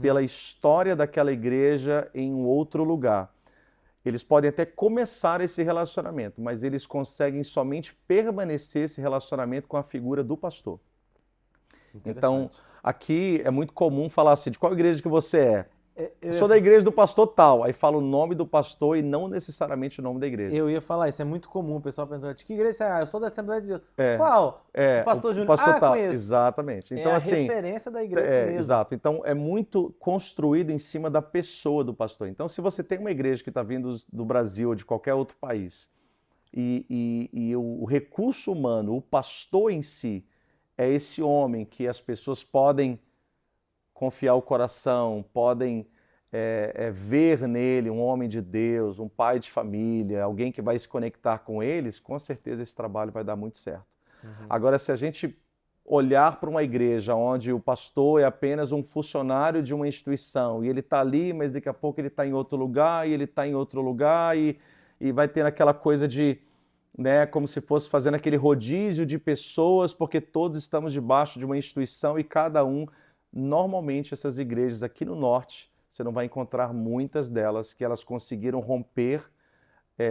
pela história daquela igreja em um outro lugar. Eles podem até começar esse relacionamento, mas eles conseguem somente permanecer esse relacionamento com a figura do pastor. Então, aqui é muito comum falar assim, de qual igreja que você é? Eu sou da igreja do pastor tal, aí fala o nome do pastor e não necessariamente o nome da igreja. Eu ia falar, isso é muito comum, o pessoal pergunta, de que igreja você é? Eu sou da Assembleia de Deus. Qual? O pastor Júnior. Pastor tal. Conheço. Exatamente. Então, é a assim, referência da igreja mesmo. Exato. Então, é muito construído em cima da pessoa do pastor. Então, se você tem uma igreja que está vindo do Brasil ou de qualquer outro país, e o recurso humano, o pastor em si, é esse homem que as pessoas podem confiar o coração, podem ver nele um homem de Deus, um pai de família, alguém que vai se conectar com eles, com certeza esse trabalho vai dar muito certo. Agora, se a gente olhar para uma igreja onde o pastor é apenas um funcionário de uma instituição e ele está ali, mas daqui a pouco ele está em outro lugar e ele está em outro lugar e vai ter aquela coisa de, né, como se fosse fazendo aquele rodízio de pessoas, porque todos estamos debaixo de uma instituição e cada um, normalmente essas igrejas aqui no norte, você não vai encontrar muitas delas que elas conseguiram romper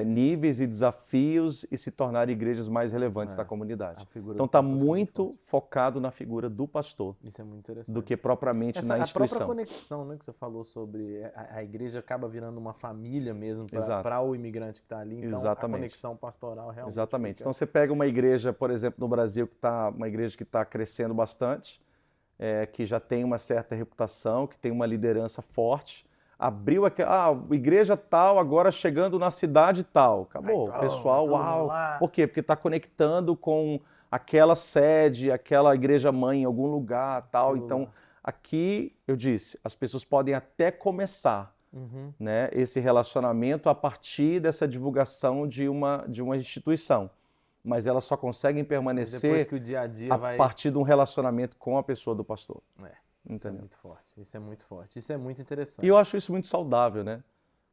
níveis e desafios e se tornar igrejas mais relevantes da comunidade. Então está muito focado na figura do pastor. Isso é muito interessante. Do que propriamente na instituição. A própria conexão, né, que você falou sobre a igreja acaba virando uma família mesmo para o imigrante que está ali. Então Exatamente. A conexão pastoral realmente. Exatamente. Então você pega uma igreja, por exemplo, no Brasil, uma igreja que está crescendo bastante, que já tem uma certa reputação, que tem uma liderança forte. Abriu igreja tal, agora chegando na cidade tal. Acabou. O pessoal, uau. Por quê? Porque está conectando com aquela sede, aquela igreja mãe em algum lugar tal. Então, aqui, eu disse, as pessoas podem até começar né, esse relacionamento a partir dessa divulgação de uma instituição. Mas elas só conseguem permanecer depois que o dia a dia a partir de um relacionamento com a pessoa do pastor. Isso é muito forte, isso é muito forte, isso é muito interessante. E eu acho isso muito saudável, né?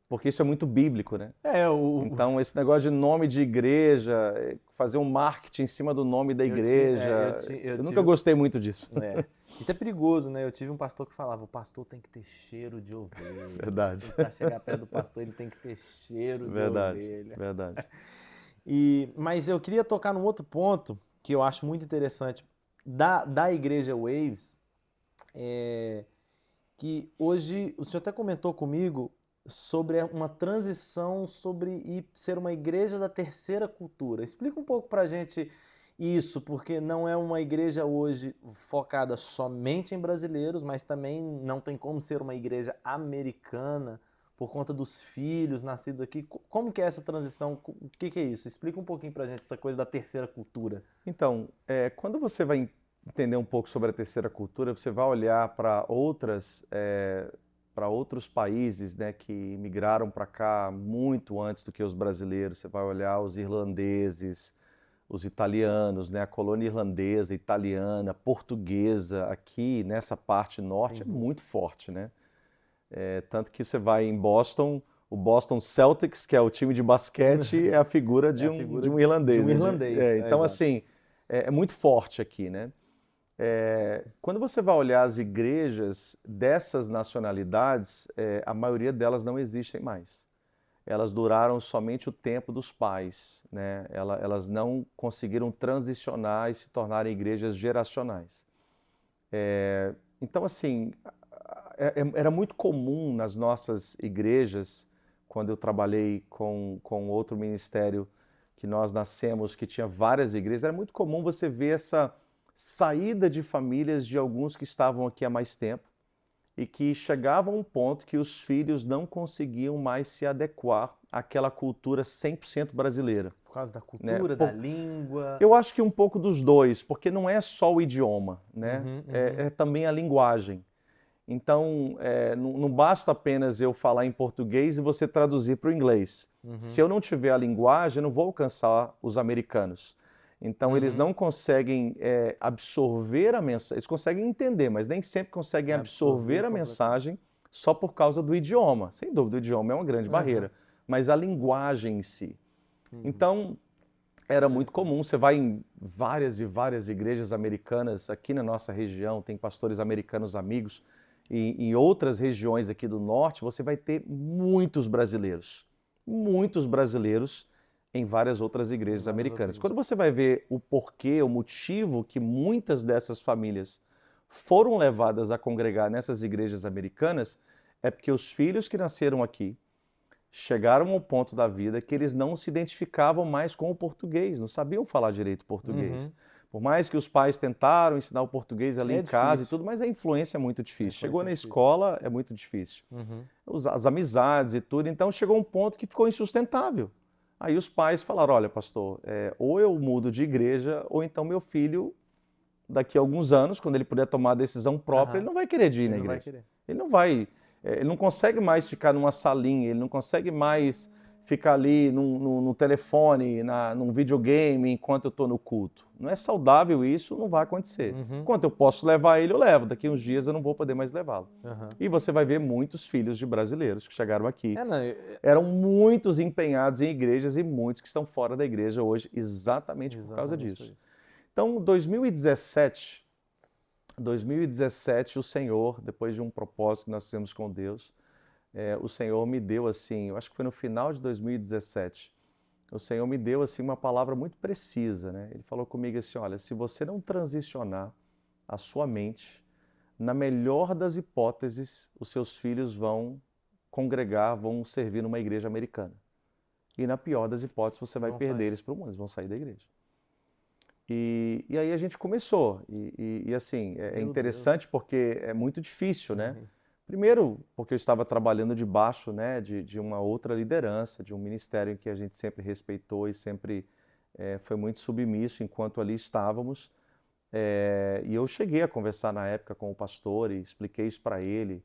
porque isso é muito bíblico, né? É, Então, esse negócio de nome de igreja, fazer um marketing em cima do nome da igreja, eu nunca gostei muito disso. Isso é perigoso, né? Eu tive um pastor que falava, o pastor tem que ter cheiro de ovelha. Verdade. Se para chegar perto do pastor, ele tem que ter cheiro de ovelha. Verdade. Mas eu queria tocar num outro ponto que eu acho muito interessante da Igreja Waves, que hoje, o senhor até comentou comigo sobre uma transição sobre ir ser uma igreja da terceira cultura. Explica um pouco pra gente isso, porque não é uma igreja hoje focada somente em brasileiros, mas também não tem como ser uma igreja americana por conta dos filhos nascidos aqui. Como que é essa transição? O que que é isso? Explica um pouquinho pra gente essa coisa da terceira cultura. Então, quando você vai entender um pouco sobre a terceira cultura, você vai olhar para outros países, né, que migraram para cá muito antes do que os brasileiros. Você vai olhar os irlandeses, os italianos, né, a colônia irlandesa, italiana, portuguesa aqui nessa parte norte é muito forte, né? Tanto que você vai em Boston, o Boston Celtics, que é o time de basquete, é a figura de um irlandês. De um irlandês. Então, assim, é muito forte aqui, né? Quando você vai olhar as igrejas dessas nacionalidades, a maioria delas não existem mais. Elas duraram somente o tempo dos pais, né? Elas não conseguiram transicionar e se tornarem igrejas geracionais. Então, assim, era muito comum nas nossas igrejas, quando eu trabalhei com outro ministério que nós nascemos, que tinha várias igrejas, era muito comum você ver essa saída de famílias de alguns que estavam aqui há mais tempo e que chegavam a um ponto que os filhos não conseguiam mais se adequar àquela cultura 100% brasileira. Por causa da cultura, da língua? Eu acho que um pouco dos dois, porque não é só o idioma, né? É também a linguagem. Então, não basta apenas eu falar em português e você traduzir para o inglês. Se eu não tiver a linguagem, eu não vou alcançar os americanos. Então, eles não conseguem absorver a mensagem. Eles conseguem entender, mas nem sempre conseguem absorver a mensagem só por causa do idioma. Sem dúvida, o idioma é uma grande barreira, mas a linguagem em si. Então, era muito comum. Você vai em várias e várias igrejas americanas aqui na nossa região, tem pastores americanos amigos. E em outras regiões aqui do norte, você vai ter muitos brasileiros em várias outras igrejas americanas. Quando você vai ver o porquê, o motivo que muitas dessas famílias foram levadas a congregar nessas igrejas americanas, é porque os filhos que nasceram aqui chegaram ao ponto da vida que eles não se identificavam mais com o português, não sabiam falar direito português. Por mais que os pais tentaram ensinar o português ali em casa e tudo, mas a influência é muito difícil. Chegou na escola, é muito difícil. As amizades e tudo, então chegou um ponto que ficou insustentável. Aí os pais falaram, olha, pastor, ou eu mudo de igreja, ou então meu filho, daqui a alguns anos, quando ele puder tomar a decisão própria, ele não vai querer ir na igreja. Ele não consegue mais ficar numa salinha, ele não consegue mais ficar ali no telefone, num videogame, enquanto eu estou no culto. Não é saudável isso, não vai acontecer. Enquanto eu posso levar ele, eu levo. Daqui a uns dias eu não vou poder mais levá-lo. E você vai ver muitos filhos de brasileiros que chegaram aqui. Eram muitos empenhados em igrejas e muitos que estão fora da igreja hoje exatamente por causa disso. Então, 2017, o Senhor, depois de um propósito que nós fizemos com Deus, o Senhor me deu assim, eu acho que foi no final de 2017, o Senhor me deu assim uma palavra muito precisa, né? Ele falou comigo assim, olha, se você não transicionar a sua mente, na melhor das hipóteses, os seus filhos vão congregar, vão servir numa igreja americana. E na pior das hipóteses, você vai perder eles para o mundo, eles vão sair da igreja. E aí a gente começou, e assim, é interessante porque é muito difícil, né? Primeiro, porque eu estava trabalhando debaixo, né, de uma outra liderança, de um ministério em que a gente sempre respeitou e sempre foi muito submisso enquanto ali estávamos. E eu cheguei a conversar na época com o pastor e expliquei isso para ele.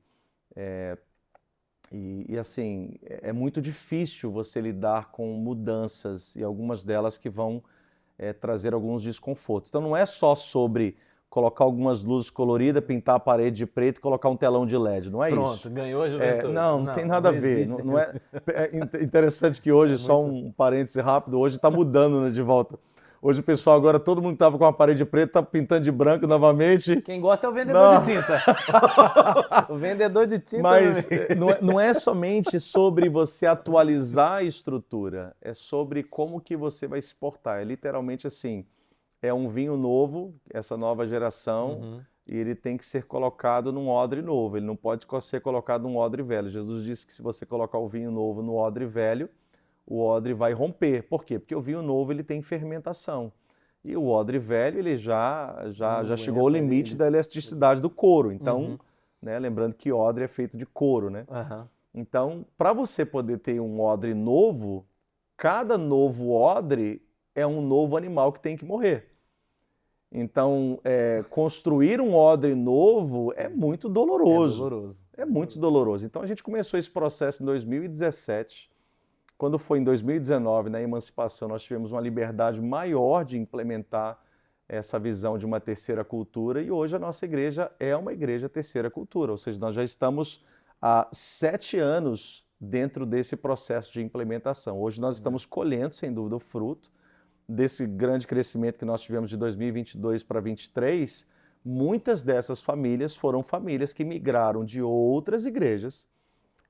E assim, é muito difícil você lidar com mudanças e algumas delas que vão trazer alguns desconfortos. Então não é só sobre colocar algumas luzes coloridas, pintar a parede de preto e colocar um telão de LED. Não é Pronto, isso. ganhou a juventude. Não tem nada a ver. Não é interessante que hoje, só um parêntese rápido, hoje está mudando, né, de volta. Hoje o pessoal agora, todo mundo que estava com a parede preta, está pintando de branco novamente. Quem gosta é o vendedor de tinta. O vendedor de tinta. Mas não é somente sobre você atualizar a estrutura, é sobre como que você vai se portar. É literalmente assim, é um vinho novo, essa nova geração, e ele tem que ser colocado num odre novo, ele não pode ser colocado num odre velho. Jesus disse que se você colocar o vinho novo no odre velho, o odre vai romper. Por quê? Porque o vinho novo ele tem fermentação. E o odre velho ele já chegou ao limite da elasticidade do couro. Então, né, lembrando que odre é feito de couro, né? Então, para você poder ter um odre novo, cada novo odre é um novo animal que tem que morrer. Então, construir um odre novo é muito doloroso. É muito doloroso. Então, a gente começou esse processo em 2017. Quando foi em 2019, na emancipação, nós tivemos uma liberdade maior de implementar essa visão de uma terceira cultura, e hoje a nossa igreja é uma igreja terceira cultura, ou seja, nós já estamos há 7 anos dentro desse processo de implementação. Hoje nós estamos colhendo, sem dúvida, o fruto desse grande crescimento que nós tivemos de 2022 para 2023. Muitas dessas famílias foram famílias que migraram de outras igrejas,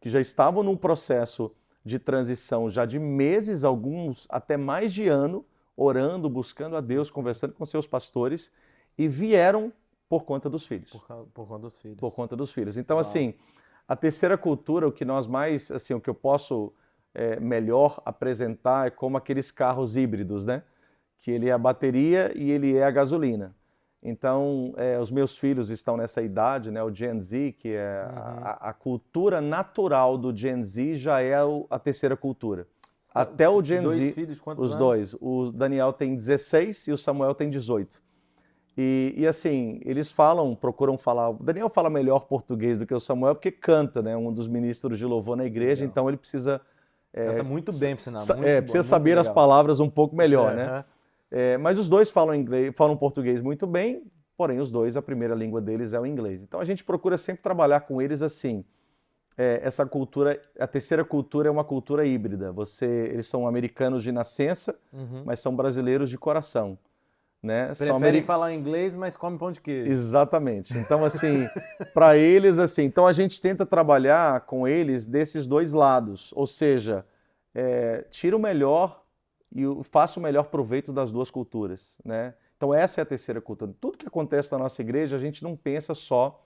que já estavam num processo de transição já de meses, alguns até mais de ano, orando, buscando a Deus, conversando com seus pastores, e vieram por conta dos filhos. Por conta dos filhos. Por conta dos filhos. Então, assim, a terceira cultura, o que nós mais, assim, o que eu posso melhor apresentar é como aqueles carros híbridos, né? Que ele é a bateria e ele é a gasolina. Então, os meus filhos estão nessa idade, né? O Gen Z, que é a cultura natural do Gen Z, já é a terceira cultura. Até o Gen Z, filhos, quantos os anos? dois. O Daniel tem 16 e o Samuel tem 18. E assim, eles procuram falar. O Daniel fala melhor português do que o Samuel, porque canta, né? Um dos ministros de louvor na igreja, então ele precisa. Canta muito bem, por sinal. Precisa saber as palavras um pouco melhor, né? Mas os dois falam português muito bem, porém os dois, a primeira língua deles é o inglês. Então a gente procura sempre trabalhar com eles assim. Essa cultura, a terceira cultura é uma cultura híbrida. Eles são americanos de nascença, mas são brasileiros de coração, né? Preferem falar inglês, mas comem pão de queijo. Exatamente. Então assim, para eles assim, então a gente tenta trabalhar com eles desses dois lados, ou seja, tira o melhor e faça o melhor proveito das duas culturas, né? Então essa é a terceira cultura. Tudo que acontece na nossa igreja, a gente não pensa só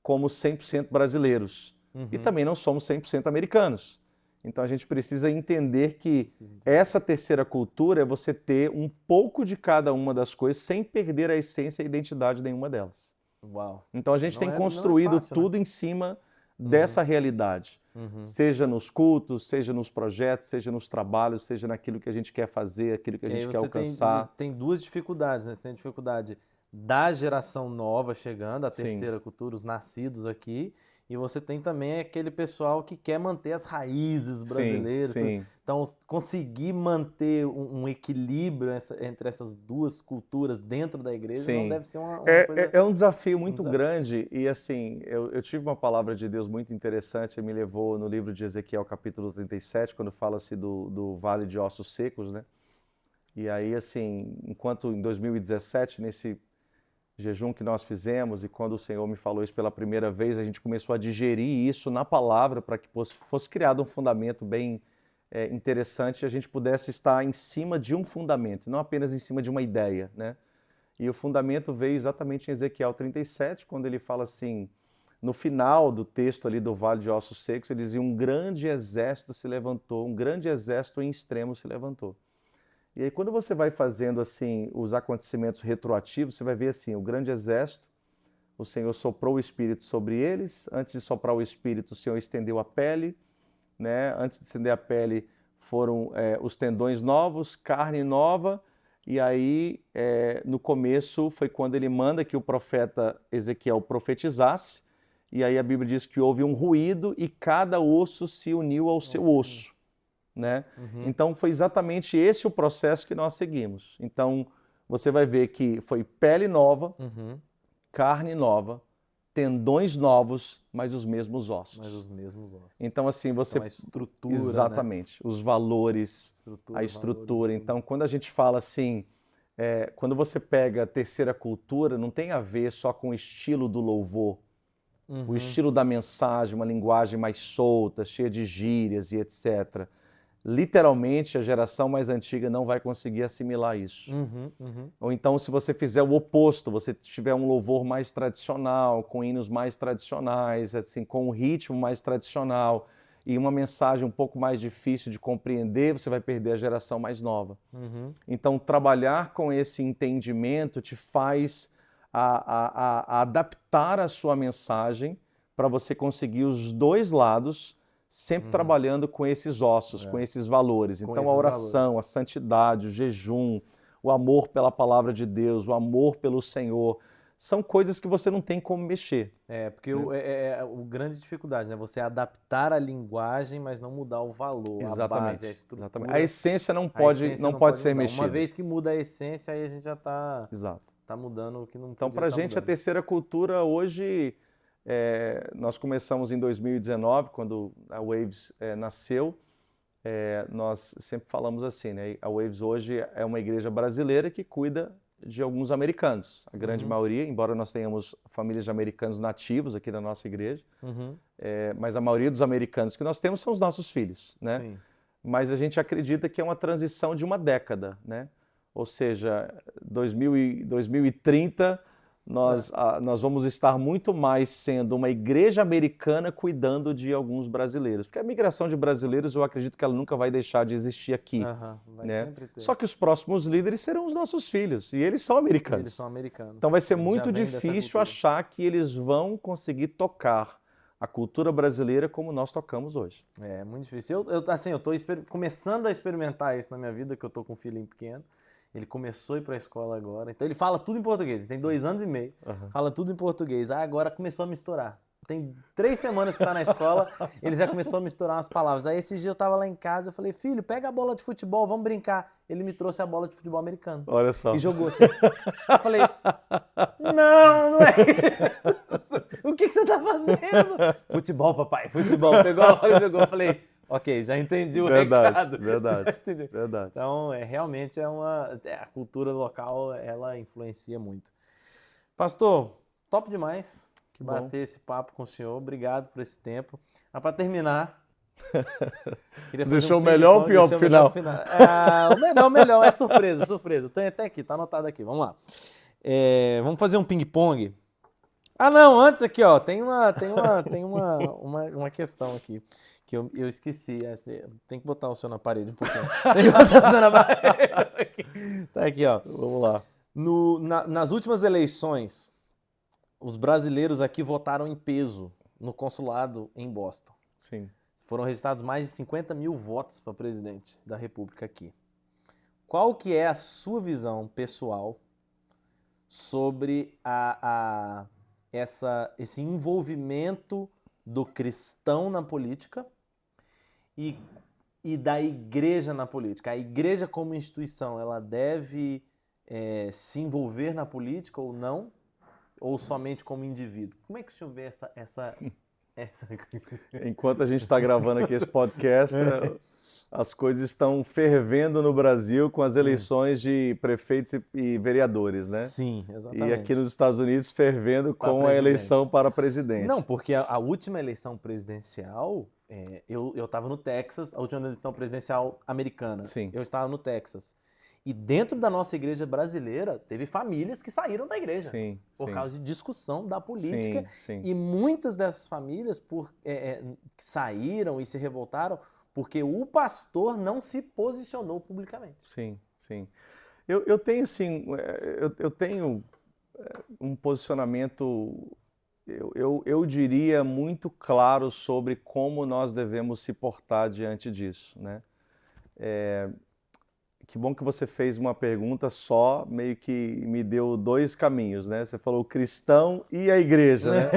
como 100% brasileiros. E também não somos 100% americanos. Então a gente precisa entender que essa terceira cultura é você ter um pouco de cada uma das coisas sem perder a essência e a identidade de nenhuma delas. Uau. Então a gente tem construído tudo em cima dessa realidade. Seja nos cultos, seja nos projetos, seja nos trabalhos, seja naquilo que a gente quer fazer, aquilo que a gente quer alcançar. Tem duas dificuldades, né? Você tem a dificuldade da geração nova chegando, a terceira cultura, os nascidos aqui, e você tem também aquele pessoal que quer manter as raízes brasileiras. Sim. Então, conseguir manter um equilíbrio entre essas duas culturas dentro da igreja não deve ser uma coisa... É um desafio muito grande. E assim, eu tive uma palavra de Deus muito interessante, me levou no livro de Ezequiel, capítulo 37, quando fala-se do Vale de Ossos Secos, né? E aí, assim, enquanto em 2017, nesse jejum que nós fizemos, e quando o Senhor me falou isso pela primeira vez, a gente começou a digerir isso na palavra para que fosse criado um fundamento bem interessante e a gente pudesse estar em cima de um fundamento, não apenas em cima de uma ideia, né? E o fundamento veio exatamente em Ezequiel 37, quando ele fala assim, no final do texto ali do Vale de Ossos Secos, ele dizia, um grande exército se levantou, um grande exército em extremo se levantou. E aí quando você vai fazendo assim os acontecimentos retroativos, você vai ver assim, o grande exército, o Senhor soprou o Espírito sobre eles, antes de soprar o Espírito, o Senhor estendeu a pele, né? Antes de estender a pele foram os tendões novos, carne nova, e aí no começo foi quando ele manda que o profeta Ezequiel profetizasse, e aí a Bíblia diz que houve um ruído e cada osso se uniu ao seu osso. Né? Então foi exatamente esse o processo que nós seguimos. Então você vai ver que foi pele nova, carne nova, tendões novos, mas os mesmos ossos. Mas os mesmos ossos. Então, assim, você... Então, a estrutura, Exatamente. Né? Os valores, a estrutura. Valores, então, quando a gente fala assim, quando você pega a terceira cultura, não tem a ver só com o estilo do louvor, o estilo da mensagem, uma linguagem mais solta, cheia de gírias e etc. Literalmente, a geração mais antiga não vai conseguir assimilar isso. Ou então, se você fizer o oposto, você tiver um louvor mais tradicional, com hinos mais tradicionais, assim, com um ritmo mais tradicional e uma mensagem um pouco mais difícil de compreender, você vai perder a geração mais nova. Então, trabalhar com esse entendimento te faz a adaptar a sua mensagem para você conseguir os dois lados, sempre trabalhando com esses ossos, com esses valores. Com então, esses a oração, valores. a santidade, o jejum, o amor pela palavra de Deus, o amor pelo Senhor, são coisas que você não tem como mexer. Porque o grande dificuldade, né? Você adaptar a linguagem, mas não mudar o valor, a base, a estrutura. Exatamente. A essência não pode ser mudar. mexida. Uma vez que muda a essência, aí a gente já está mudando o que não Então, podia para a gente, a terceira cultura hoje... nós começamos em 2019, quando a Waves nasceu. Nós sempre falamos assim, né? A Waves hoje é uma igreja brasileira que cuida de alguns americanos. A grande maioria, embora nós tenhamos famílias de americanos nativos aqui na nossa igreja, mas a maioria dos americanos que nós temos são os nossos filhos, né? Sim. Mas a gente acredita que é uma transição de uma década, né? Ou seja, 2030... Nós vamos estar muito mais sendo uma igreja americana cuidando de alguns brasileiros. Porque a migração de brasileiros, eu acredito que ela nunca vai deixar de existir aqui. Vai né? sempre ter. Só que os próximos líderes serão os nossos filhos. E eles são americanos. Eles são americanos. Então vai ser Eles muito difícil achar que eles vão conseguir tocar a cultura brasileira como nós tocamos hoje. É muito difícil. Eu tô começando a experimentar isso na minha vida, que eu tô com um filhinho pequeno. Ele começou a ir para a escola agora. Então ele fala tudo em português. Ele tem 2 anos e meio. Fala tudo em português. Agora começou a misturar. Tem 3 semanas que está na escola, ele já começou a misturar umas palavras. Aí esses dias eu estava lá em casa, eu falei, filho, pega a bola de futebol, vamos brincar. Ele me trouxe a bola de futebol americano. Olha só. E jogou assim. Eu falei, não é isso. O que você está fazendo? Futebol, papai, futebol. Pegou a bola e jogou. Eu falei... Ok, já entendi o recado. Verdade. Então, realmente a cultura local, ela influencia muito. Pastor, top demais bater esse papo com o senhor. Obrigado por esse tempo. Mas para terminar... Você deixou o melhor ou o pior pro final? O melhor. É surpresa. Tem até aqui, tá anotado aqui. Vamos lá. Vamos fazer um ping-pong. Não, antes aqui, ó, tem uma questão aqui. Que eu esqueci, tem que botar o senhor na parede um pouquinho. Tem que botar o senhor na parede. Tá aqui, ó. Vamos lá. Nas últimas eleições, os brasileiros aqui votaram em peso no consulado em Boston. Sim. Foram registrados mais de 50 mil votos para presidente da República aqui. Qual que é a sua visão pessoal sobre esse envolvimento do cristão na política e da igreja na política? A igreja como instituição, ela deve se envolver na política ou não? Ou somente como indivíduo? Como é que o senhor vê essa... Enquanto a gente está gravando aqui esse podcast, as coisas estão fervendo no Brasil com as eleições de prefeitos e vereadores, né? Sim, exatamente. E aqui nos Estados Unidos fervendo com a eleição para presidente. Não, porque a última eleição presidencial, eu estava no Texas, a última eleição presidencial americana, Sim. Eu estava no Texas. E dentro da nossa igreja brasileira, teve famílias que saíram da igreja por causa de discussão da política. Sim. E muitas dessas famílias que saíram e se revoltaram porque o pastor não se posicionou publicamente. Sim. Eu tenho, assim, eu tenho um posicionamento, eu diria, muito claro sobre como nós devemos se portar diante disso, né? que bom que você fez uma pergunta só, meio que me deu dois caminhos, né? Você falou o cristão e a igreja, né?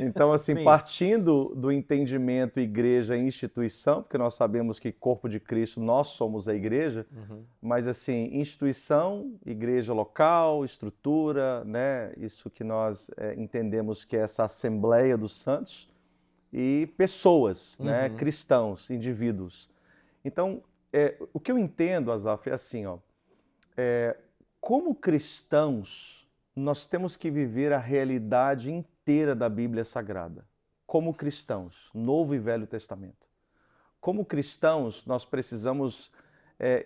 Então, assim, Sim. partindo do entendimento igreja e instituição, porque nós sabemos que corpo de Cristo, nós somos a igreja, mas, assim, instituição, igreja local, estrutura, né? Isso que nós entendemos que é essa assembleia dos santos, e pessoas, né? Cristãos, indivíduos. Então, o que eu entendo, Azaf, é assim, ó, como cristãos, nós temos que viver a realidade inteira da Bíblia Sagrada. Como cristãos, Novo e Velho Testamento. Como cristãos, nós precisamos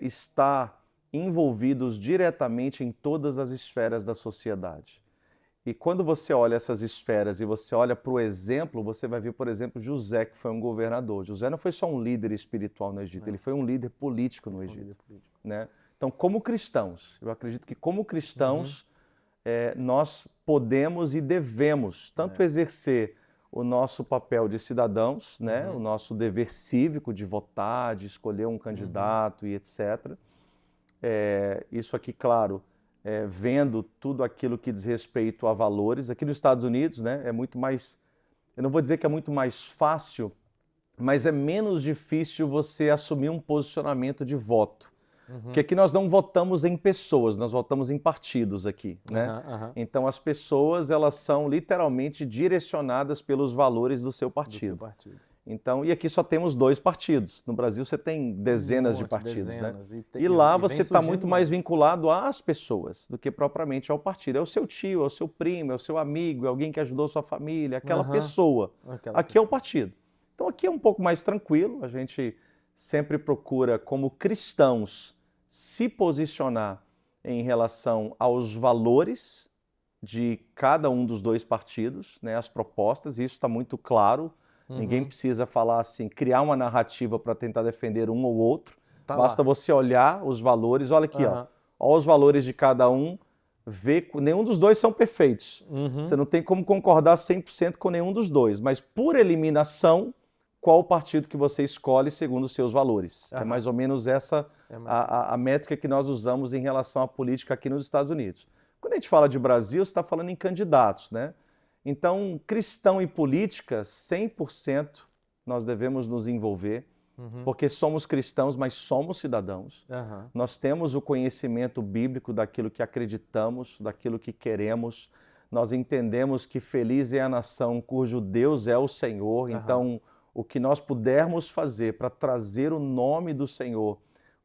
estar envolvidos diretamente em todas as esferas da sociedade. E quando você olha essas esferas e você olha para o exemplo, você vai ver, por exemplo, José, que foi um governador. José não foi só um líder espiritual no Egito, ele foi um líder político no Egito, né? Então, como cristãos, eu acredito que como cristãos, nós podemos e devemos tanto exercer o nosso papel de cidadãos, né? O nosso dever cívico de votar, de escolher um candidato e etc. Isso aqui, claro, vendo tudo aquilo que diz respeito a valores. Aqui nos Estados Unidos, né, é muito mais, eu não vou dizer que é muito mais fácil, mas é menos difícil você assumir um posicionamento de voto. Porque aqui nós não votamos em pessoas, nós votamos em partidos aqui, né? Então as pessoas, elas são literalmente direcionadas pelos valores do seu partido. Então, e aqui só temos 2 partidos. No Brasil você tem dezenas de partidos, né? E lá você está muito mais vinculado às pessoas do que propriamente ao partido. É o seu tio, é o seu primo, é o seu amigo, é alguém que ajudou sua família, aquela pessoa. Aqui é o partido. Então aqui é um pouco mais tranquilo, a gente sempre procura, como cristãos, se posicionar em relação aos valores de cada um dos 2 partidos, né? As propostas, isso está muito claro. Ninguém precisa falar assim, criar uma narrativa para tentar defender um ou outro. Basta você olhar os valores, olha aqui, ó os valores de cada um, ver, nenhum dos 2 são perfeitos. Você não tem como concordar 100% com nenhum dos 2, mas por eliminação, qual o partido que você escolhe segundo os seus valores? É mais ou menos essa a métrica que nós usamos em relação à política aqui nos Estados Unidos. Quando a gente fala de Brasil, você está falando em candidatos, né? Então, cristão e política, 100% nós devemos nos envolver, porque somos cristãos, mas somos cidadãos. Nós temos o conhecimento bíblico daquilo que acreditamos, daquilo que queremos. Nós entendemos que feliz é a nação cujo Deus é o Senhor. Então, o que nós pudermos fazer para trazer o nome do Senhor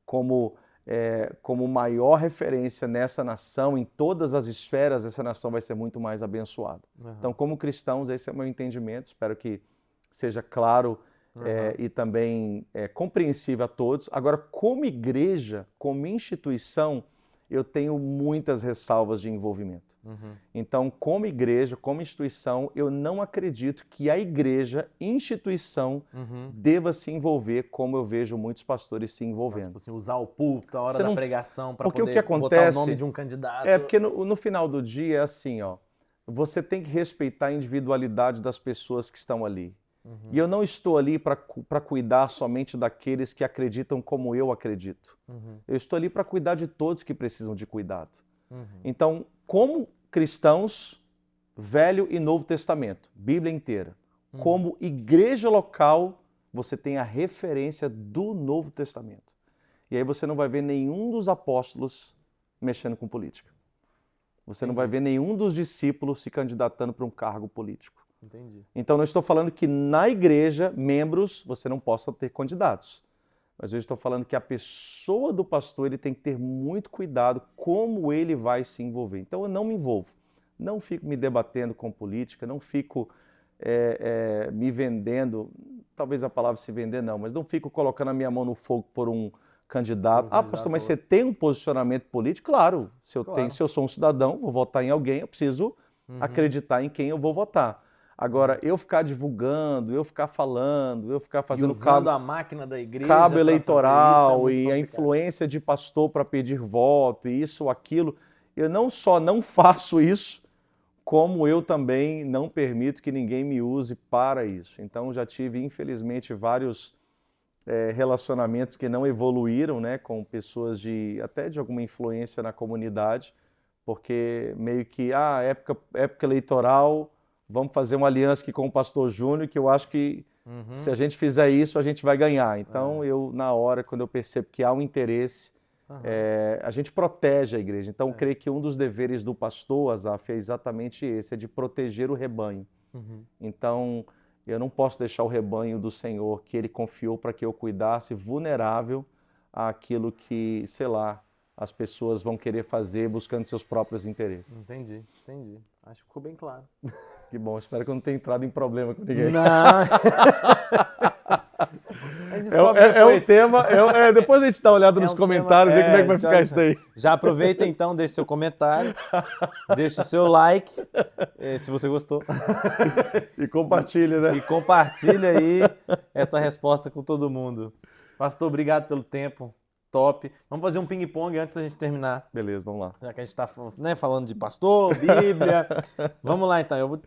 como maior referência nessa nação, em todas as esferas, essa nação vai ser muito mais abençoada. Então, como cristãos, esse é o meu entendimento, espero que seja claro e também compreensível a todos. Agora, como igreja, como instituição, eu tenho muitas ressalvas de envolvimento. Então, como igreja, como instituição, eu não acredito que a igreja, instituição, deva se envolver como eu vejo muitos pastores se envolvendo. Tipo assim, usar o púlpito, a hora da pregação, para poder o que acontece, botar o nome de um candidato. Porque no final do dia é assim, ó, você tem que respeitar a individualidade das pessoas que estão ali. E eu não estou ali para cuidar somente daqueles que acreditam como eu acredito. Eu estou ali para cuidar de todos que precisam de cuidado. Então, como cristãos, Velho e Novo Testamento, Bíblia inteira, como igreja local, você tem a referência do Novo Testamento. E aí você não vai ver nenhum dos apóstolos mexendo com política. Você não vai ver nenhum dos discípulos se candidatando para um cargo político. Então, não estou falando que na igreja, membros, você não possa ter candidatos. Mas eu estou falando que a pessoa do pastor ele tem que ter muito cuidado como ele vai se envolver. Então, eu não me envolvo. Não fico me debatendo com política, não fico me vendendo, talvez a palavra se vender não, mas não fico colocando a minha mão no fogo por um candidato. Pastor, mas você tem um posicionamento político? Claro, se eu sou um cidadão, vou votar em alguém, eu preciso acreditar em quem eu vou votar. Agora, eu ficar divulgando, eu ficar falando, eu ficar fazendo usando a máquina da igreja, cabo eleitoral e a influência de pastor para pedir voto, e isso ou aquilo, eu não só não faço isso, como eu também não permito que ninguém me use para isso. Então, já tive, infelizmente, vários relacionamentos que não evoluíram, né, com pessoas até de alguma influência na comunidade, porque meio que, época eleitoral, vamos fazer uma aliança aqui com o pastor Júnior, que eu acho que se a gente fizer isso, a gente vai ganhar. Então, na hora, quando eu percebo que há um interesse, a gente protege a igreja. Então, creio que um dos deveres do pastor, Azaf, é exatamente esse, é de proteger o rebanho. Então, eu não posso deixar o rebanho do Senhor, que Ele confiou para que eu cuidasse, vulnerável àquilo que, sei lá, as pessoas vão querer fazer buscando seus próprios interesses. Entendi. Acho que ficou bem claro. Que bom, espero que eu não tenha entrado em problema com ninguém. Não. É um tema, depois a gente dá uma olhada nos comentários, ver como é que vai ficar isso daí. Já aproveita então, deixa seu comentário, deixa o seu like, se você gostou. E compartilha, né? E compartilha aí essa resposta com todo mundo. Pastor, obrigado pelo tempo. Top. Vamos fazer um ping-pong antes da gente terminar. Beleza, vamos lá. Já que a gente está falando de pastor, Bíblia. Vamos lá então. Eu vou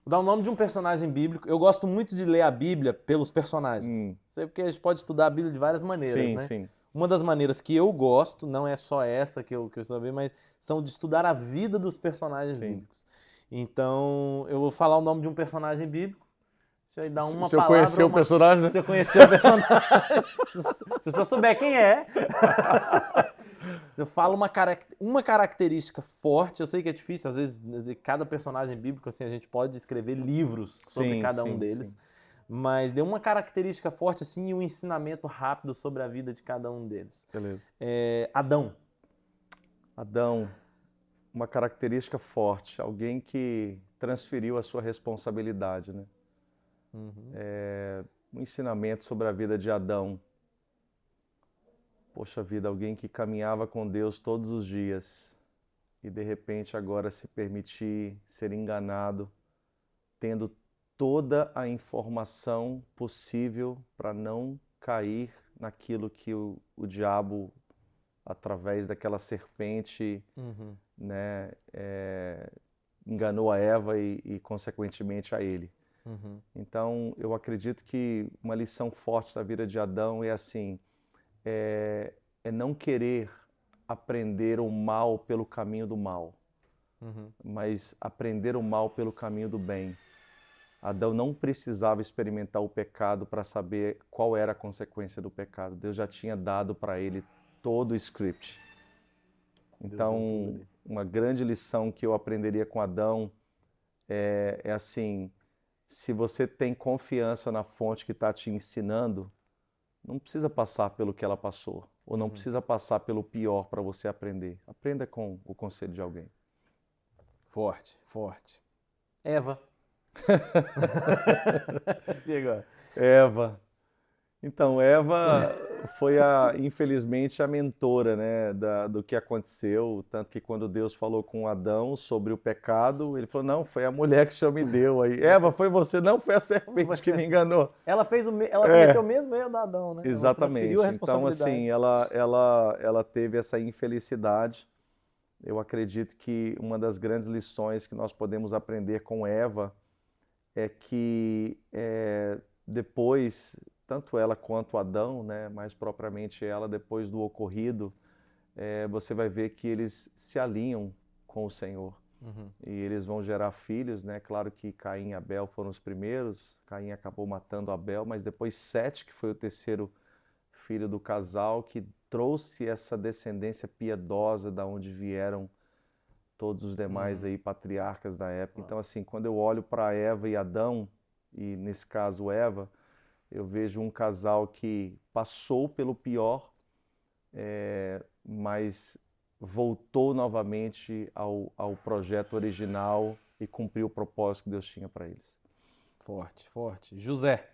dar o nome de um personagem bíblico. Eu gosto muito de ler a Bíblia pelos personagens. Sei porque a gente pode estudar a Bíblia de várias maneiras, né? Sim. Uma das maneiras que eu gosto, não é só essa que eu estou vendo, mas são de estudar a vida dos personagens bíblicos. Então, eu vou falar o nome de um personagem bíblico. Deixa eu dar uma se eu conhecer o personagem, né? Se eu conhecer o personagem. Se você souber quem é. Eu falo uma característica forte. Eu sei que é difícil, às vezes, cada personagem bíblico, assim, a gente pode escrever livros sobre cada um deles. Sim. Mas deu uma característica forte, assim, e um ensinamento rápido sobre a vida de cada um deles. Beleza. Adão, uma característica forte. Alguém que transferiu a sua responsabilidade, né? Um ensinamento sobre a vida de Adão. Poxa vida, alguém que caminhava com Deus todos os dias e de repente agora se permitir ser enganado, tendo toda a informação possível para não cair naquilo que o diabo, através daquela serpente, né, enganou a Eva e consequentemente a ele. Então, eu acredito que uma lição forte da vida de Adão é assim, é não querer aprender o mal pelo caminho do mal, mas aprender o mal pelo caminho do bem. Adão não precisava experimentar o pecado para saber qual era a consequência do pecado. Deus já tinha dado para ele todo o script. Então, uma grande lição que eu aprenderia com Adão é assim, se você tem confiança na fonte que está te ensinando, não precisa passar pelo que ela passou, ou não precisa passar pelo pior para você aprender. Aprenda com o conselho de alguém. Forte. Eva. E agora? Eva. Então, Eva foi, infelizmente, a mentora, né, do que aconteceu. Tanto que quando Deus falou com Adão sobre o pecado, ele falou, não, foi a mulher que o Senhor me deu. Aí, Eva, foi você? Não, foi a serpente que me enganou. Ela cometeu o mesmo erro da Adão, né? Exatamente. Ela transferiu a responsabilidade. Então, assim, ela teve essa infelicidade. Eu acredito que uma das grandes lições que nós podemos aprender com Eva é que depois, tanto ela quanto Adão, né, mais propriamente ela, depois do ocorrido, você vai ver que eles se alinham com o Senhor. E eles vão gerar filhos, né? Claro que Caim e Abel foram os primeiros, Caim acabou matando Abel, mas depois Sete, que foi o terceiro filho do casal, que trouxe essa descendência piedosa da onde vieram todos os demais aí patriarcas da época. Então, assim, quando eu olho para Eva e Adão, e nesse caso Eva, eu vejo um casal que passou pelo pior, mas voltou novamente ao projeto original e cumpriu o propósito que Deus tinha para eles. Forte. José.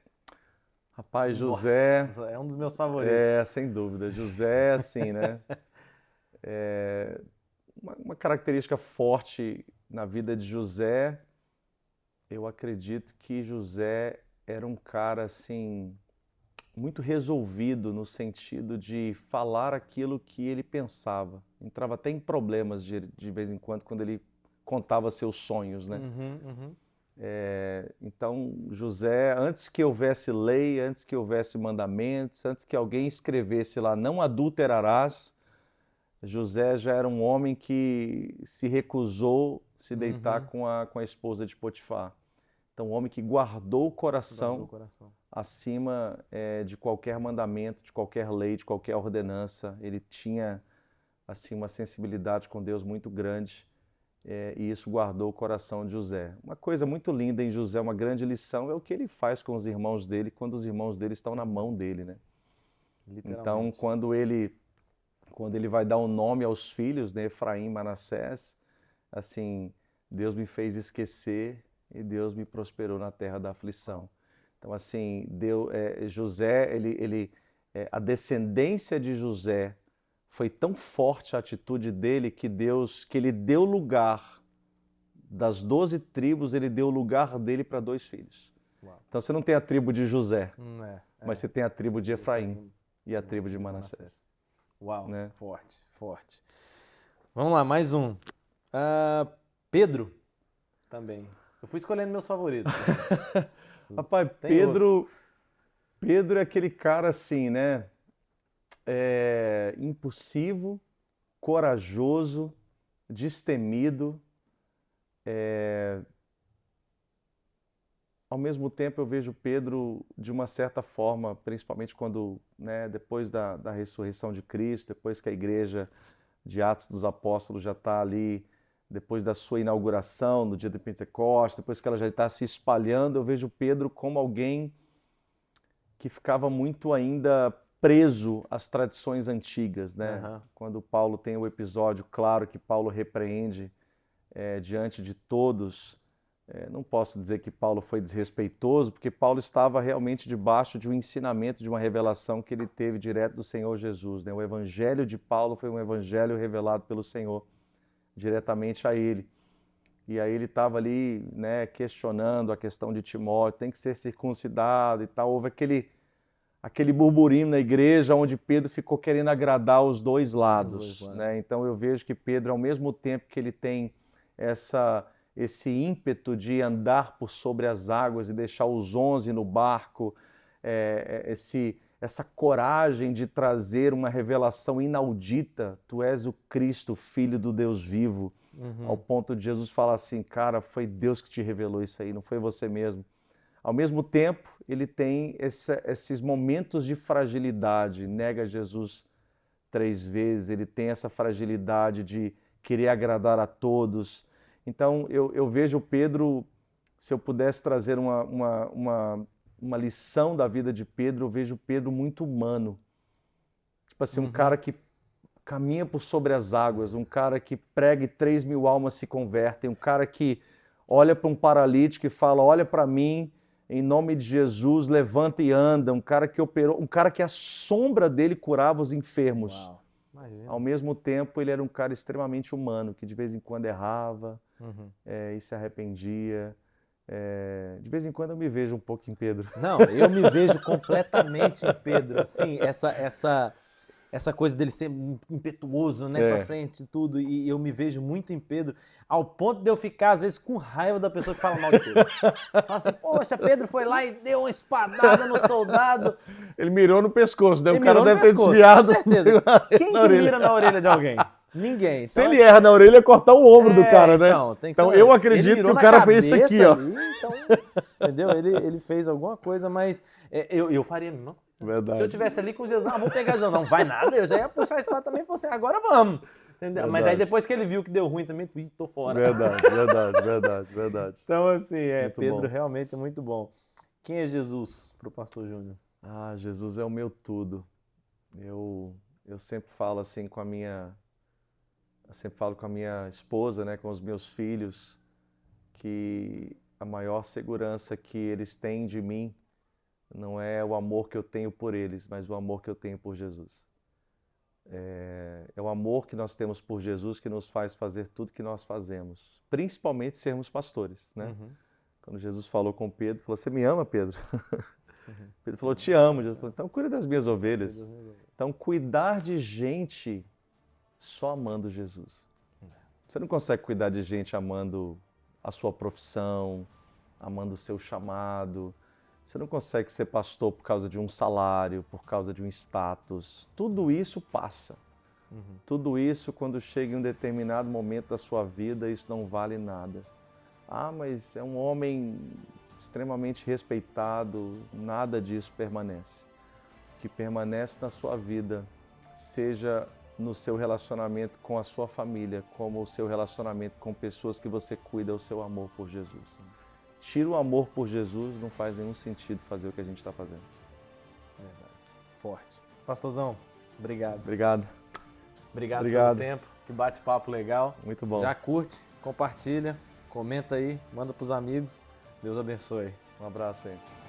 Rapaz, José... Nossa, é um dos meus favoritos. Sem dúvida. José, assim, né? Uma característica forte na vida de José, eu acredito que José era um cara, assim, muito resolvido no sentido de falar aquilo que ele pensava. Entrava até em problemas de vez em quando ele contava seus sonhos, né? Então, José, antes que houvesse lei, antes que houvesse mandamentos, antes que alguém escrevesse lá, não adulterarás, José já era um homem que se recusou se deitar com a esposa de Potifar. Então, um homem que guardou o coração acima de qualquer mandamento, de qualquer lei, de qualquer ordenança. Ele tinha assim uma sensibilidade com Deus muito grande. E isso guardou o coração de José. Uma coisa muito linda em José, uma grande lição, é o que ele faz com os irmãos dele quando os irmãos dele estão na mão dele, né? Então, quando ele vai dar um nome aos filhos, né, Efraim e Manassés, assim, Deus me fez esquecer e Deus me prosperou na terra da aflição. Então, assim, José, a descendência de José foi tão forte a atitude dele que ele deu lugar, das 12 tribos, ele deu lugar dele para 2 filhos. Uau. Então você não tem a tribo de José, mas você tem a tribo de Efraim e a tribo de Manassés. Uau, né? Forte. Vamos lá, mais um. Pedro também. Eu fui escolhendo meus favoritos. Rapaz, Pedro é aquele cara assim, né? Impulsivo, corajoso, destemido. Ao mesmo tempo eu vejo Pedro de uma certa forma, principalmente quando, né, depois da ressurreição de Cristo, depois que a igreja de Atos dos Apóstolos já está ali, depois da sua inauguração no dia de Pentecostes, depois que ela já está se espalhando, eu vejo Pedro como alguém que ficava muito ainda preso às tradições antigas, né? Quando Paulo tem o episódio, claro que Paulo repreende diante de todos. Não posso dizer que Paulo foi desrespeitoso, porque Paulo estava realmente debaixo de um ensinamento, de uma revelação que ele teve direto do Senhor Jesus, né? O evangelho de Paulo foi um evangelho revelado pelo Senhor, diretamente a ele. E aí ele estava ali, né, questionando a questão de Timóteo, tem que ser circuncidado e tal. Houve aquele burburinho na igreja onde Pedro ficou querendo agradar os dois lados, né? Então eu vejo que Pedro, ao mesmo tempo que ele tem esse ímpeto de andar por sobre as águas e deixar os 11 no barco, essa coragem de trazer uma revelação inaudita, tu és o Cristo, Filho do Deus vivo, ao ponto de Jesus falar assim, cara, foi Deus que te revelou isso aí, não foi você mesmo. Ao mesmo tempo, ele tem esses momentos de fragilidade, nega Jesus 3 vezes, ele tem essa fragilidade de querer agradar a todos. Então, eu vejo Pedro, se eu pudesse trazer uma lição da vida de Pedro, eu vejo Pedro muito humano. Tipo assim, um cara que caminha por sobre as águas, um cara que prega e 3.000 almas se convertem, um cara que olha para um paralítico e fala, olha para mim, em nome de Jesus, levanta e anda, um cara que operou, um cara que a sombra dele curava os enfermos. Uau. Ao mesmo tempo, ele era um cara extremamente humano, que de vez em quando errava e se arrependia. De vez em quando eu me vejo um pouco em Pedro. Não, eu me vejo completamente em Pedro. Assim, essa coisa dele ser impetuoso, né, pra frente e tudo, e eu me vejo muito em Pedro, ao ponto de eu ficar, às vezes, com raiva da pessoa que fala mal de Pedro. Fala assim, poxa, Pedro foi lá e deu uma espadada no soldado. Ele mirou no pescoço, né? O cara deve ter desviado. Com certeza. Quem que mira na orelha de alguém? Ninguém. Então, se ele erra na orelha, é cortar o ombro do cara, né? Então eu acredito que o cara fez isso aqui, ó. Então, entendeu? Ele fez alguma coisa, mas eu faria, não. Verdade. Se eu estivesse ali com Jesus, vou pegar Jesus. Não vai nada, eu já ia puxar a espada também e falei assim, agora vamos. Entendeu? Mas aí depois que ele viu que deu ruim também, tô fora. Verdade. Então assim, Pedro bom. realmente é muito bom. Quem é Jesus pro pastor Júnior? Jesus é o meu tudo. Eu sempre falo assim com a minha esposa, né, com os meus filhos, que a maior segurança que eles têm de mim não é o amor que eu tenho por eles, mas o amor que eu tenho por Jesus. É o amor que nós temos por Jesus que nos faz fazer tudo que nós fazemos, principalmente sermos pastores, né? Quando Jesus falou com Pedro, falou, você me ama, Pedro? Pedro falou, te amo. Jesus falou, então cuida das minhas ovelhas. Então cuidar de gente só amando Jesus. Você não consegue cuidar de gente amando a sua profissão, amando o seu chamado. Você não consegue ser pastor por causa de um salário, por causa de um status. Tudo isso passa. Tudo isso, quando chega em um determinado momento da sua vida, isso não vale nada. Ah, mas é um homem extremamente respeitado, nada disso permanece. O que permanece na sua vida, seja no seu relacionamento com a sua família, como o seu relacionamento com pessoas que você cuida, o seu amor por Jesus. Tira o amor por Jesus, não faz nenhum sentido fazer o que a gente está fazendo. Verdade. Forte. Pastorzão, obrigado. Obrigado. Obrigado pelo tempo, que bate-papo legal. Muito bom. Já curte, compartilha, comenta aí, manda pros amigos. Deus abençoe. Um abraço, gente.